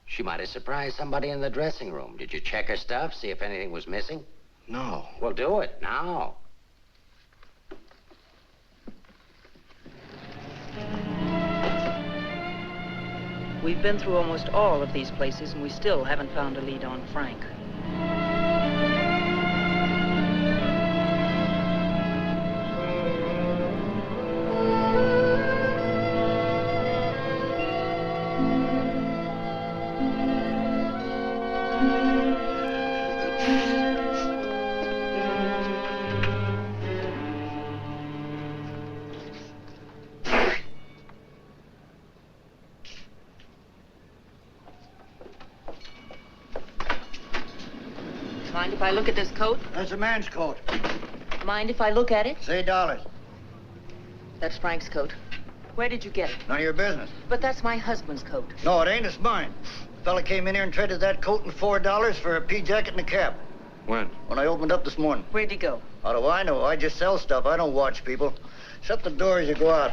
She might have surprised somebody in the dressing room. Did you check her stuff, see if anything was missing? No. Well, do it now. We've been through almost all of these places, and we still haven't found a lead on Frank. Mind if I look at this coat? That's a man's coat. Mind if I look at it? Say dollars. That's Frank's coat. Where did you get it? None of your business. But that's my husband's coat. No, it ain't. It's mine. Fella came in here and traded that coat and $4 for a pea jacket and a cap. When? When I opened up this morning. Where'd he go? How do I know? I just sell stuff. I don't watch people. Shut the door as you go out.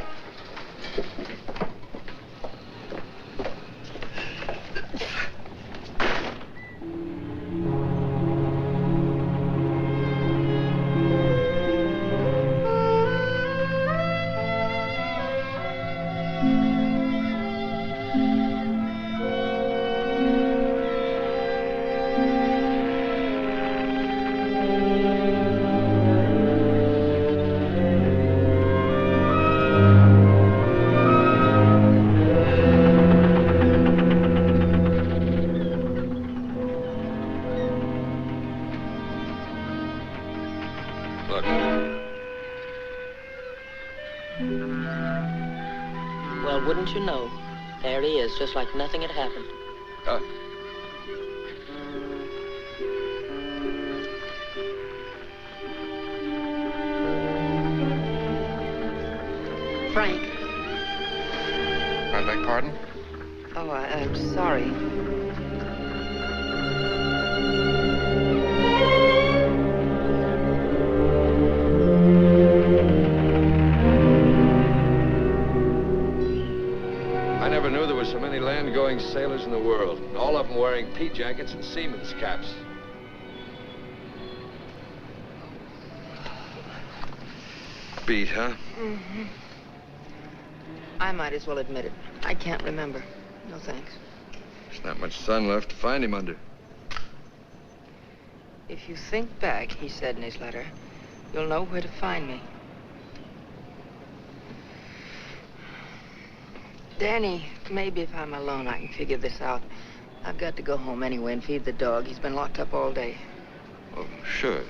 Look. Well, wouldn't you know? There he is, just like nothing had happened. Frank. I beg pardon? Oh, I'm sorry. I never knew there were so many land-going sailors in the world. All of them wearing pea jackets and seamen's caps. Beat, huh? Mm-hmm. I might as well admit it. I can't remember. No thanks. There's not much sun left to find him under. If you think back, he said in his letter, you'll know where to find me. Danny, maybe if I'm alone, I can figure this out. I've got to go home anyway and feed the dog. He's been locked up all day. Oh, sure.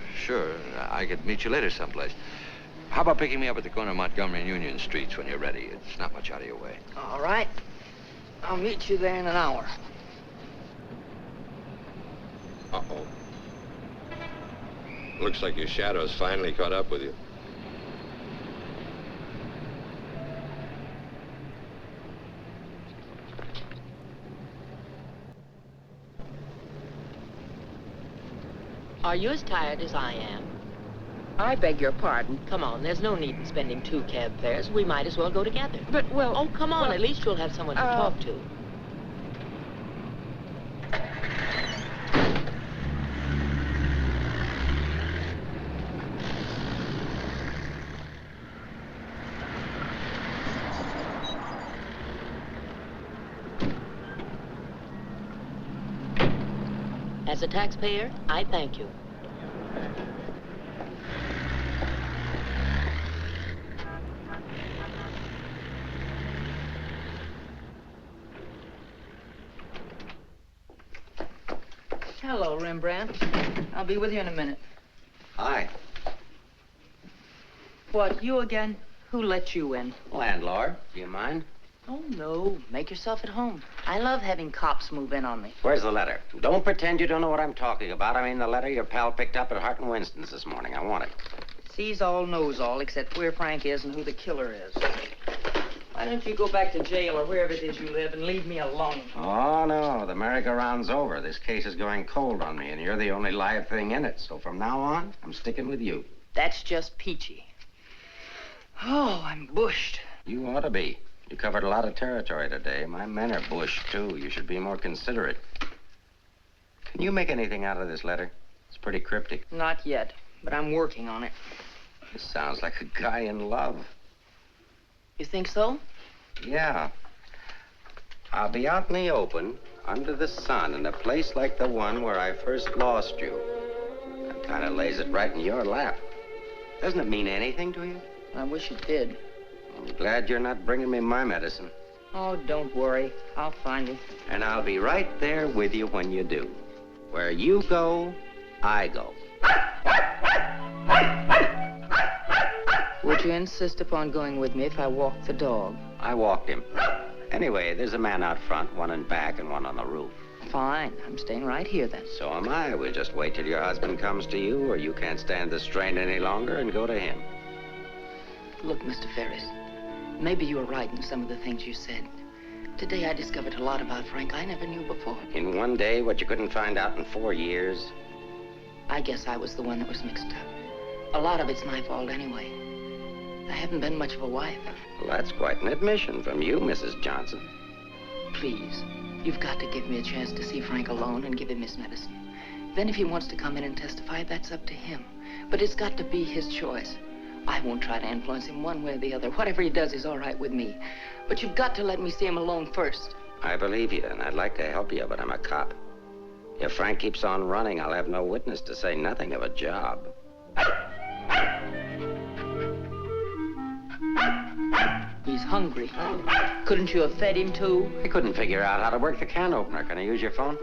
I could meet you later someplace. How about picking me up at the corner of Montgomery and Union Streets when you're ready? It's not much out of your way. All right. I'll meet you there in an hour. Uh-oh. Looks like your shadow's finally caught up with you. Are you as tired as I am? I beg your pardon. Come on, there's no need in spending 2 cab fares. We might as well go together. But, well... Oh, come on. Well, at least you'll have someone to talk to. As a taxpayer, I thank you. Hello, Rembrandt. I'll be with you in a minute. Hi. What, you again? Who let you in? Landlord, do you mind? Oh, no. Make yourself at home. I love having cops move in on me. Where's the letter? Don't pretend you don't know what I'm talking about. I mean the letter your pal picked up at Hart and Winston's this morning. I want it. Sees all, knows all, except where Frank is and who the killer is. Why don't you go back to jail or wherever it is you live and leave me alone? Oh, no. The merry-go-round's over. This case is going cold on me, and you're the only live thing in it. So from now on, I'm sticking with you. That's just peachy. Oh, I'm bushed. You ought to be. You covered a lot of territory today. My men are bushed, too. You should be more considerate. Can you make anything out of this letter? It's pretty cryptic. Not yet, but I'm working on it. This sounds like a guy in love. You think so? Yeah. I'll be out in the open, under the sun, in a place like the one where I first lost you. That kind of lays it right in your lap. Doesn't it mean anything to you? I wish it did. I'm glad you're not bringing me my medicine. Oh, don't worry. I'll find it. And I'll be right there with you when you do. Where you go, I go. Would you insist upon going with me if I walked the dog? I walked him. Anyway, there's a man out front, one in back and one on the roof. Fine. I'm staying right here, then. So am I. We'll just wait till your husband comes to you, or you can't stand the strain any longer, and go to him. Look, Mr. Ferris, maybe you were right in some of the things you said. Today I discovered a lot about Frank I never knew before. In one day, what you couldn't find out in 4 years? I guess I was the one that was mixed up. A lot of it's my fault anyway. I haven't been much of a wife. Well, that's quite an admission from you, Mrs. Johnson. Please, you've got to give me a chance to see Frank alone and give him his medicine. Then if he wants to come in and testify, that's up to him. But it's got to be his choice. I won't try to influence him one way or the other. Whatever he does is all right with me. But you've got to let me see him alone first. I believe you, and I'd like to help you, but I'm a cop. If Frank keeps on running, I'll have no witness to say nothing of a job. He's hungry. Couldn't you have fed him, too? I couldn't figure out how to work the can opener. Can I use your phone?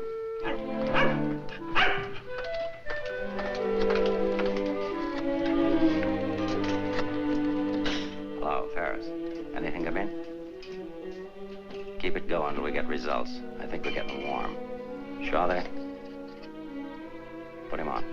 Hello, Ferris. Anything come in? Keep it going until we get results. I think we're getting warm. Shaw there? Put him on.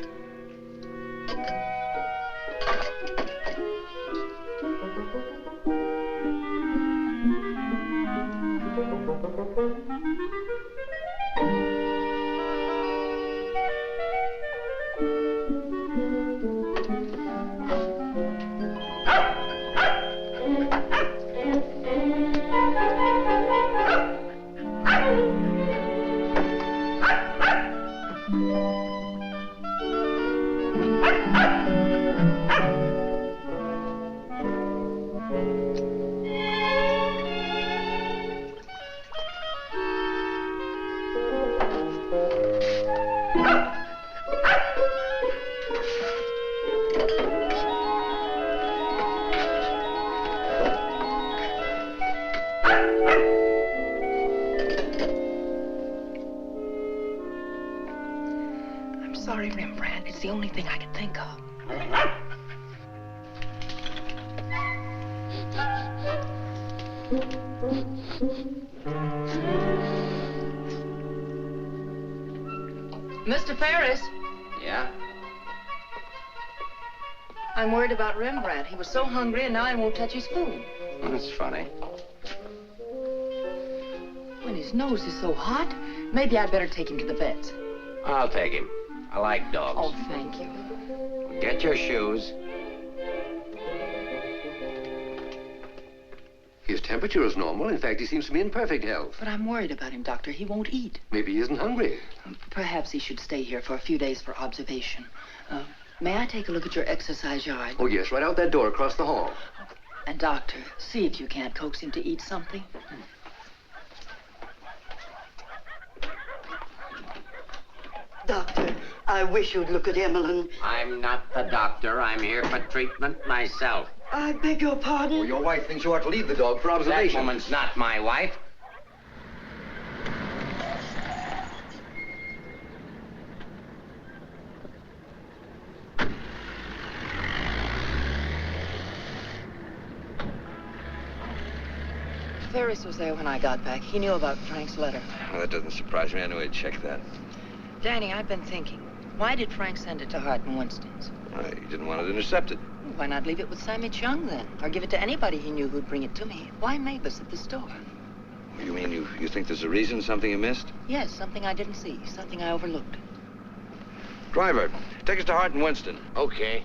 Sorry, Rembrandt. It's the only thing I could think of. Mr. Ferris, Yeah? I'm worried about Rembrandt. He was so hungry and now he won't touch his food. That's funny. When his nose is so hot, maybe I'd better take him to the vet's. I'll take him. I like dogs. Oh, thank you. Get your shoes. His temperature is normal. In fact, he seems to be in perfect health. But I'm worried about him, Doctor. He won't eat. Maybe he isn't hungry. Perhaps he should stay here for a few days for observation. May I take a look at your exercise yard? Oh, yes, right out that door across the hall. And, Doctor, see if you can't coax him to eat something. Doctor, I wish you'd look at Emmeline. I'm not the doctor. I'm here for treatment myself. I beg your pardon? Well, your wife thinks you ought to leave the dog for observation. That woman's not my wife. Ferris was there when I got back. He knew about Frank's letter. Well, that doesn't surprise me. I knew he'd check that. Danny, I've been thinking. Why did Frank send it to Hart and Winston's? He didn't want it intercepted. Why not leave it with Sammy Chung, then? Or give it to anybody he knew who'd bring it to me? Why Mavis at the store? You mean you think there's a reason, something you missed? Yes, something I didn't see, something I overlooked. Driver, take us to Hart and Winston. Okay.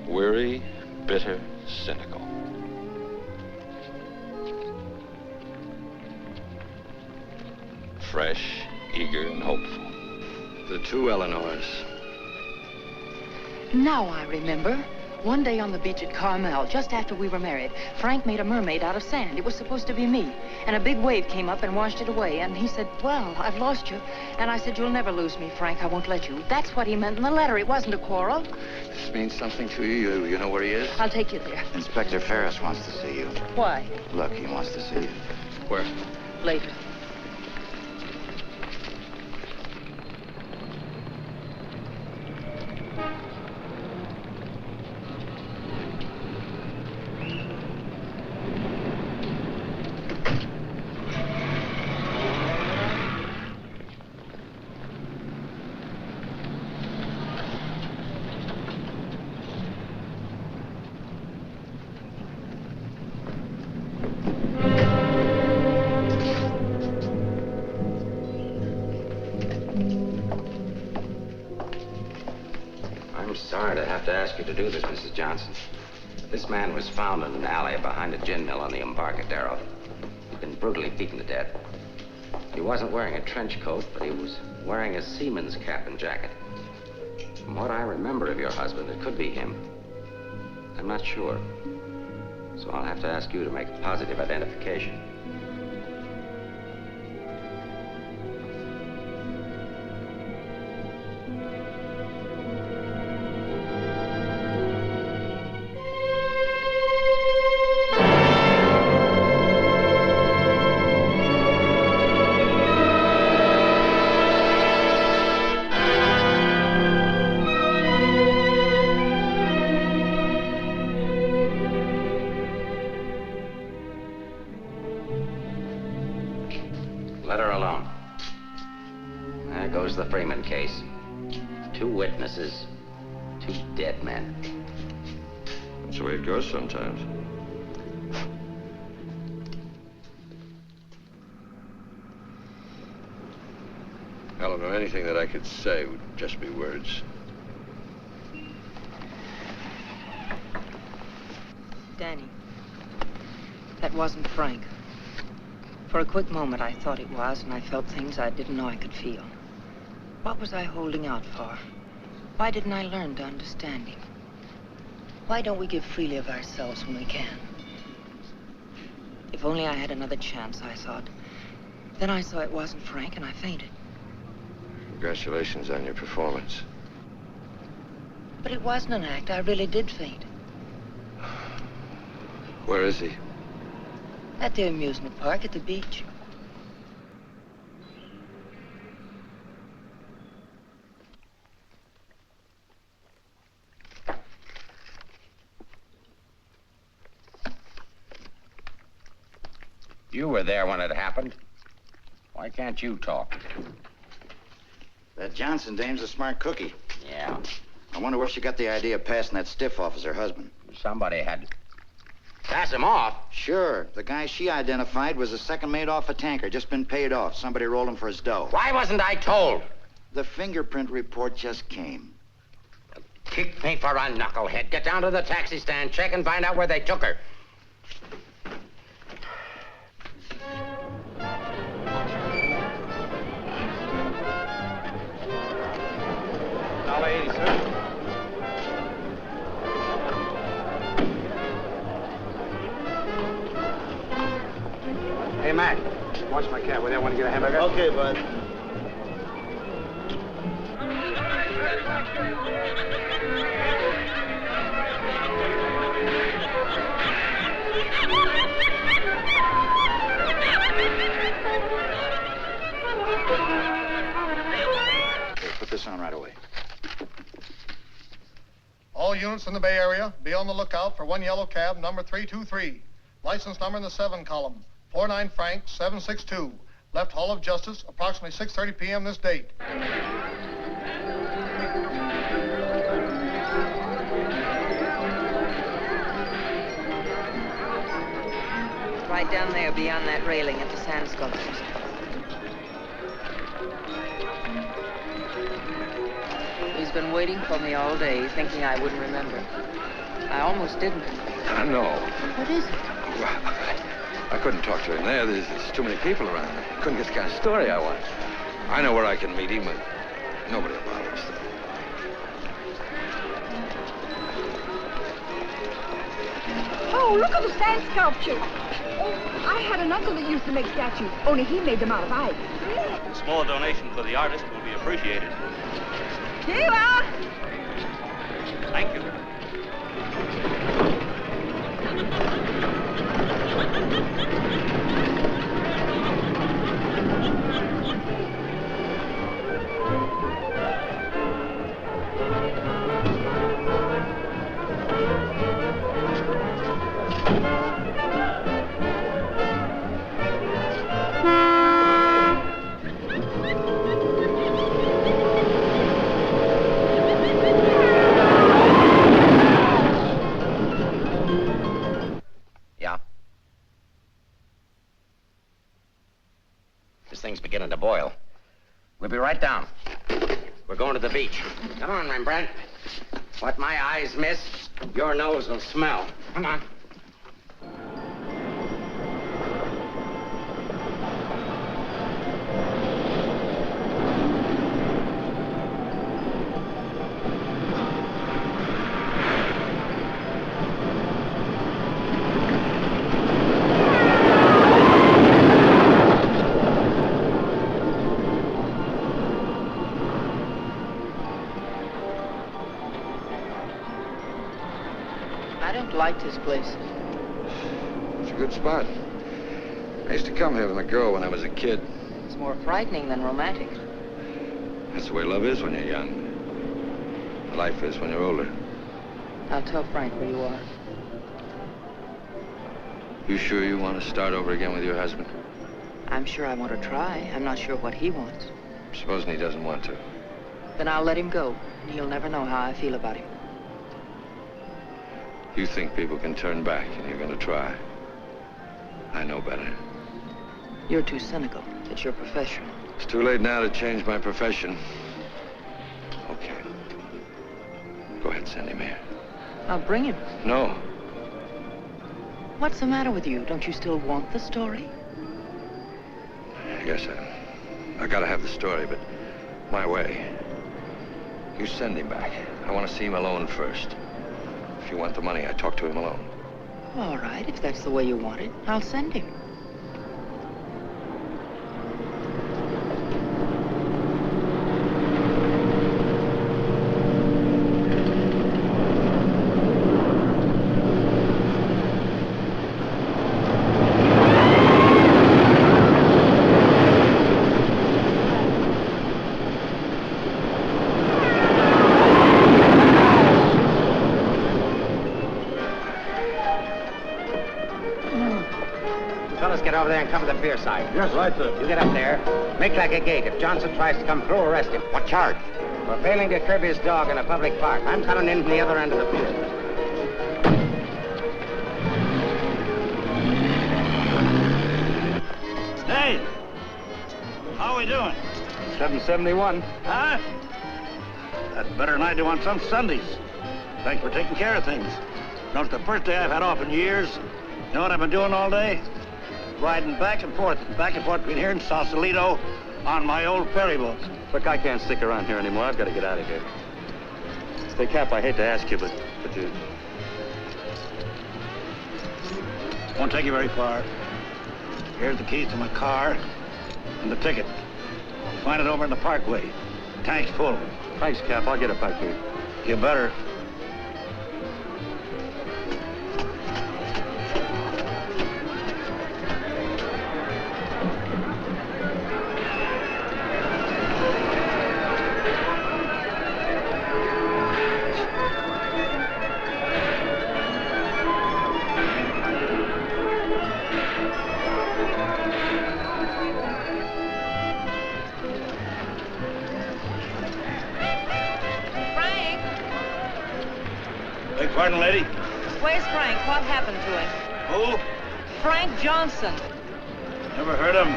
Weary, bitter, cynical. Fresh, eager, and hopeful. The two Eleanors. Now I remember. One day on the beach at Carmel, just after we were married, Frank made a mermaid out of sand. It was supposed to be me. And a big wave came up and washed it away. And he said, well, I've lost you. And I said, you'll never lose me, Frank. I won't let you. That's what he meant in the letter. It wasn't a quarrel. This means something to you. You know where he is? I'll take you there. Inspector Ferris wants to see you. Why? Look, he wants to see you. Where? Later. Sorry to have to ask you to do this, Mrs. Johnson. This man was found in an alley behind a gin mill on the Embarcadero. He'd been brutally beaten to death. He wasn't wearing a trench coat, but he was wearing a seaman's cap and jacket. From what I remember of your husband, it could be him. I'm not sure. So I'll have to ask you to make a positive identification. Let her alone. There goes the Freeman case. 2 witnesses, 2 dead men. That's the way it goes sometimes. Eleanor, anything that I could say would just be words. Danny, that wasn't Frank. For a quick moment, I thought it was, and I felt things I didn't know I could feel. What was I holding out for? Why didn't I learn to understand him? Why don't we give freely of ourselves when we can? If only I had another chance, I thought. Then I saw it wasn't Frank, and I fainted. Congratulations on your performance. But it wasn't an act. I really did faint. Where is he? At the amusement park at the beach. You were there when it happened. Why can't you talk? That Johnson dame's a smart cookie. Yeah. I wonder where she got the idea of passing that stiff off as her husband. Somebody had to pass him off. Sure. The guy she identified was a second mate off a tanker, just been paid off. Somebody rolled him for his dough. Why wasn't I told? The fingerprint report just came. Kick me for a knucklehead. Get down to the taxi stand, check and find out where they took her. $1.80, sir. Hey, Mac, watch my cab. Will you want to get a hamburger? Okay, bud. Okay, put this on right away. All units in the Bay Area, be on the lookout for one yellow cab, number 323. License number in the 7 column. 49 Frank, 762. Left Hall of Justice, approximately 6:30 p.m. this date. Right down there beyond that railing at the sand sculptures. He's been waiting for me all day, thinking I wouldn't remember. I almost didn't. I know. What is it? I couldn't talk to him there. There's too many people around. I couldn't get the kind of story I want. I know where I can meet him, but nobody will bother us there. Oh, look at the sand sculpture. Oh, I had an uncle that used to make statues, only he made them out of ice. A small donation for the artist will be appreciated. Here you are. Thank you. This thing's beginning to boil. We'll be right down. We're going to the beach. Come on, Rembrandt. What my eyes miss, your nose will smell. Come on. Liked his place. It's a good spot. I used to come here with my girl when I was a kid. It's more frightening than romantic. That's the way love is when you're young. Life is when you're older. I'll tell Frank where you are. You sure you want to start over again with your husband? I'm sure I want to try. I'm not sure what he wants. Supposing he doesn't want to. Then I'll let him go, and he'll never know how I feel about him. You think people can turn back, and you're going to try. I know better. You're too cynical. It's your profession. It's too late now to change my profession. Okay. Go ahead, send him here. I'll bring him. No. What's the matter with you? Don't you still want the story? I guess I gotta have the story, but my way. You send him back. I want to see him alone first. If you want the money, I talk to him alone. All right, if that's the way you want it, I'll send him. and cover the pier side. Yes, right, sir. You get up there. Make like a gate. If Johnson tries to come through, arrest him. What charge? For failing to curb his dog in a public park. I'm coming in from the other end of the pier. Hey! How are we doing? 771. Huh? That's better than I do on some Sundays. Thanks for taking care of things. You know, it's the first day I've had off in years. You know what I've been doing all day? Riding back and forth between here and Sausalito on my old ferry boat. Look, I can't stick around here anymore. I've got to get out of here. Say, Cap, I hate to ask you, but you... Won't take you very far. Here's the keys to my car and the ticket. Find it over in the parkway. Tank's full. Thanks, Cap. I'll get it back here. You better. Pardon, lady? Where's Frank? What happened to him? Who? Frank Johnson. Never heard of him.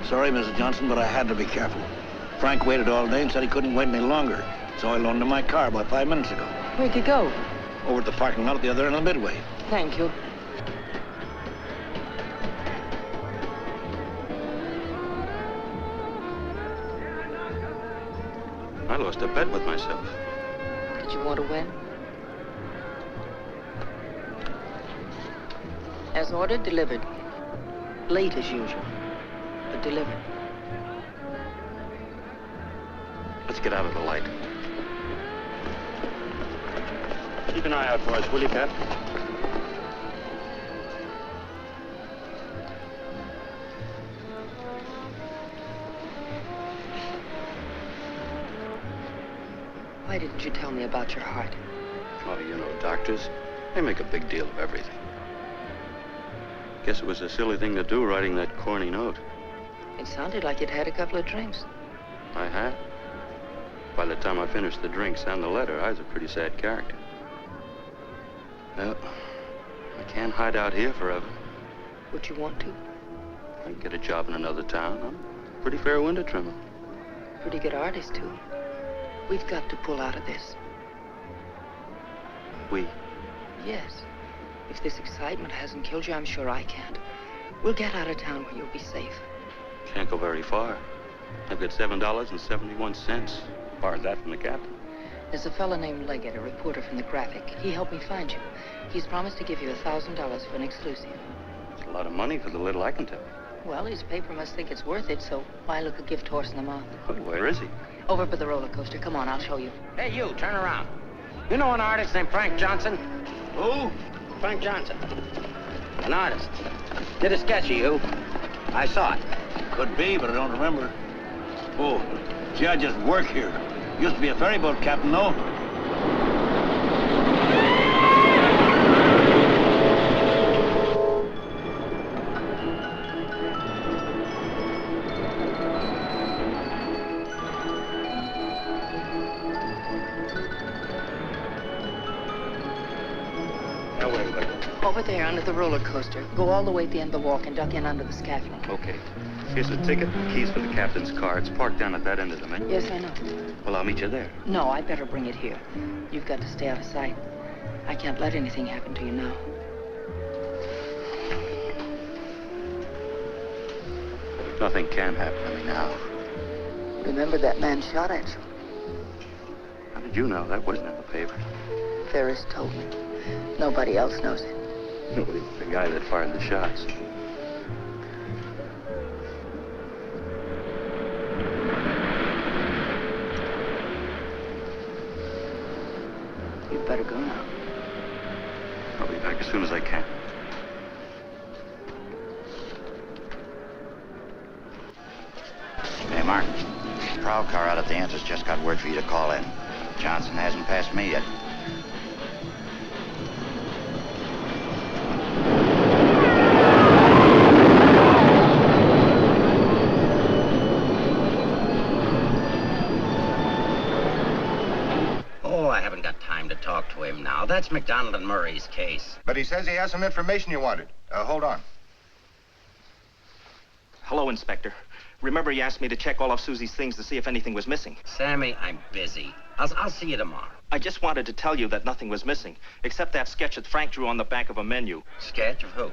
Sorry, Mrs. Johnson, but I had to be careful. Frank waited all day and said he couldn't wait any longer. So I loaned him my car about 5 minutes ago. Where'd you go? Over at the parking lot at the other end of the Midway. Thank you. I lost a bet with myself. Did you want to win? As ordered, delivered. Late as usual, but delivered. Let's get out of the light. Keep an eye out for us, will you, Cap? Why didn't you tell me about your heart? Oh, you know, doctors, they make a big deal of everything. Guess it was a silly thing to do, writing that corny note. It sounded like you'd had a couple of drinks. I had. By the time I finished the drinks and the letter, I was a pretty sad character. Well, I can't hide out here forever. Would you want to? I can get a job in another town. I'm a pretty fair window trimmer. Pretty good artist, too. We've got to pull out of this. We? Yes. If this excitement hasn't killed you, I'm sure I can't. We'll get out of town where you'll be safe. Can't go very far. I've got $7.71. Borrowed that from the captain. There's a fella named Leggett, a reporter from the Graphic. He helped me find you. He's promised to give you $1,000 for an exclusive. It's a lot of money for the little I can tell. Well, his paper must think it's worth it, so why look a gift horse in the mouth? Where is he? Over by the roller coaster. Come on, I'll show you. Hey, you, turn around. You know an artist named Frank Johnson? Who? Frank Johnson. An artist. Did a sketch of you. I saw it. Could be, but I don't remember. Oh, gee, I just work here. Used to be a ferry boat captain, though. Now, wait. Over there, under the roller coaster. Go all the way at the end of the walk and duck in under the scaffolding. Okay. Here's the ticket and keys for the captain's car. It's parked down at that end of the menu. Yes, I know. Well, I'll meet you there. No, I'd better bring it here. You've got to stay out of sight. I can't let anything happen to you now. Nothing can happen to me now. Remember that man shot at you? How did you know? That wasn't in the paper. Ferris told me. Nobody else knows it. Nobody. The guy that fired the shots. You'd better go now. I'll be back as soon as I can. Mark. Prowl car out at the entrance just got word for you to call in. Johnson hasn't passed me yet. Oh, I haven't got time to talk to him now. That's McDonald and Murray's case. But he says he has some information you wanted. Hold on. Hello, Inspector. Remember you asked me to check all of Susie's things to see if anything was missing? Sammy, I'm busy. I'll see you tomorrow. I just wanted to tell you that nothing was missing, except that sketch that Frank drew on the back of a menu. Sketch of who?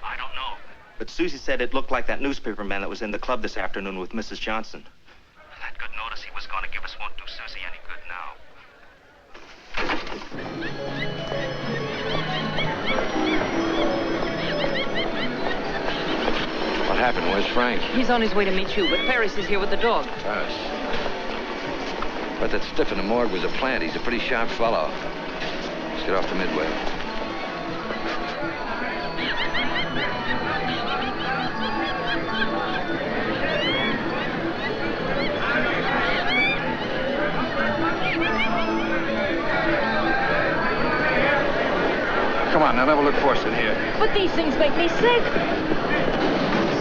I don't know. But Susie said it looked like that newspaper man that was in the club this afternoon with Mrs. Johnson. That good notice he was going to give us won't do Susie any good now. What happened? Where's Frank? He's on his way to meet you, but Paris is here with the dog. Paris. But that stiff in the morgue was a plant. He's a pretty sharp fellow. Let's get off the Midway. Come on, now never look forced in here. But these things make me sick.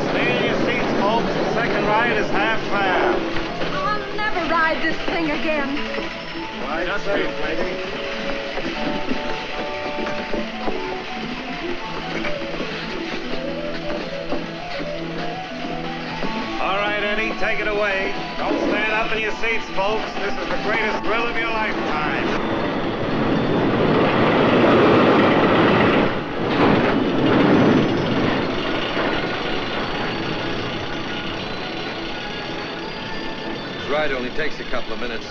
Stay in your seats, folks. The second ride is half fare. I'll never ride this thing again. Just safe, lady. All right, Eddie, take it away. Don't stand up in your seats, folks. This is the greatest thrill of your lifetime. This ride only takes a couple of minutes.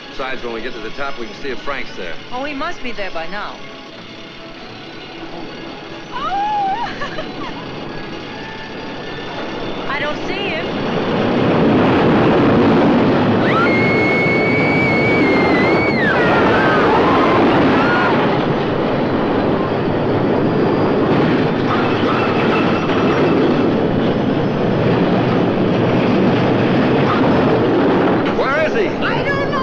Besides, when we get to the top, we can see if Frank's there. Oh, he must be there by now. I don't see him. Where is he? I don't know.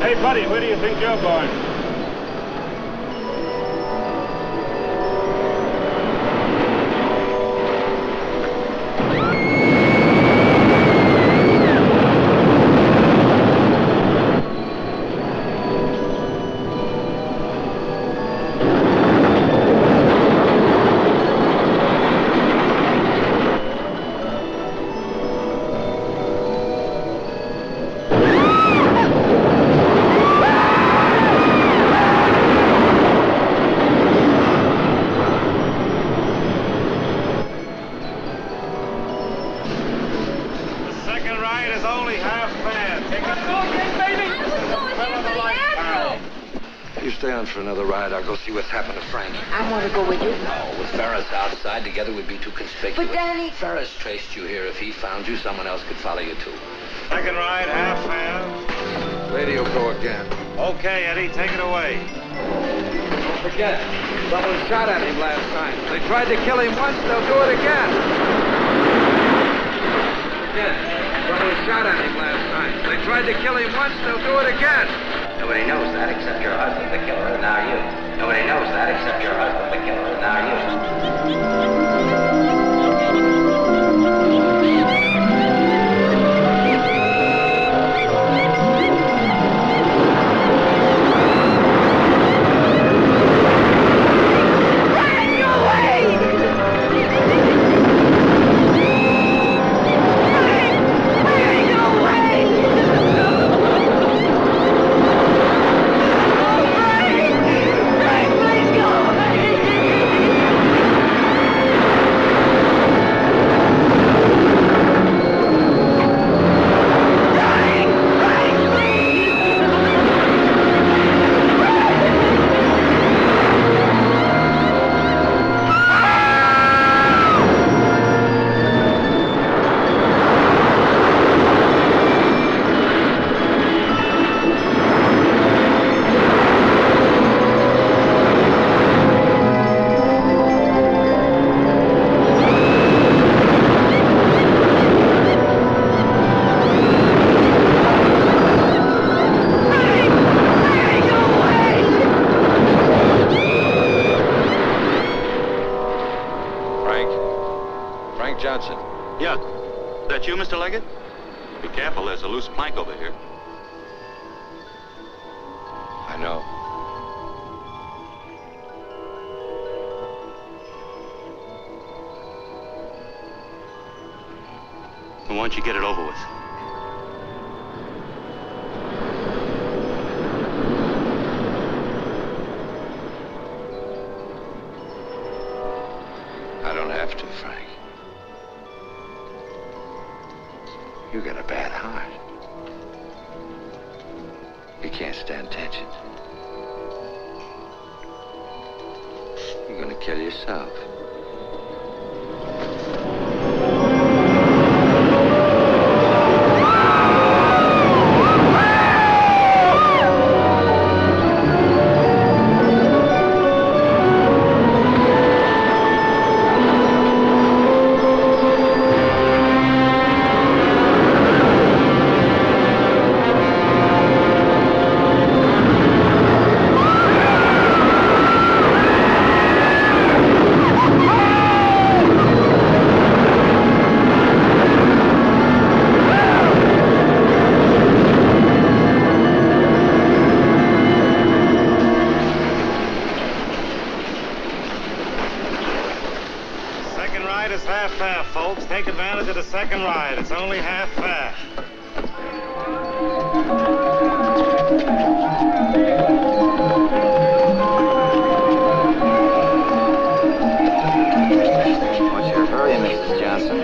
Hey, buddy, where do you think you're going? You stay on for another ride. I'll go see what's happened to Frank. I want to go with you. No, with Ferris outside, together we'd be too conspicuous. But, Danny... Ferris traced you here. If he found you, someone else could follow you, too. Second ride, half fare. Radio go again. Okay, Eddie, take it away. Don't forget, someone shot at him last night. They tried to kill him once, they'll do it again. Again, someone shot at him last night. They tried to kill him once, they'll do it again. Nobody knows that except your husband, the killer, and now you. Nobody knows that except your husband, the killer, and now you. Mr. Leggett? Be careful, there's a loose plank over here. I know. Why don't you get it over with? I don't have to, Frank. You got a bad heart. You can't stand tension. You're gonna kill yourself. Second ride is half fare, folks. Take advantage of the second ride. It's only half fare. What's your hurry, Mrs. Johnson?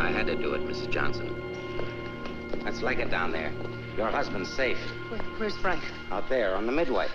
I had to do it, Mrs. Johnson. That's Leggett down there. Your husband's safe. Where's Frank? Out there on the midway.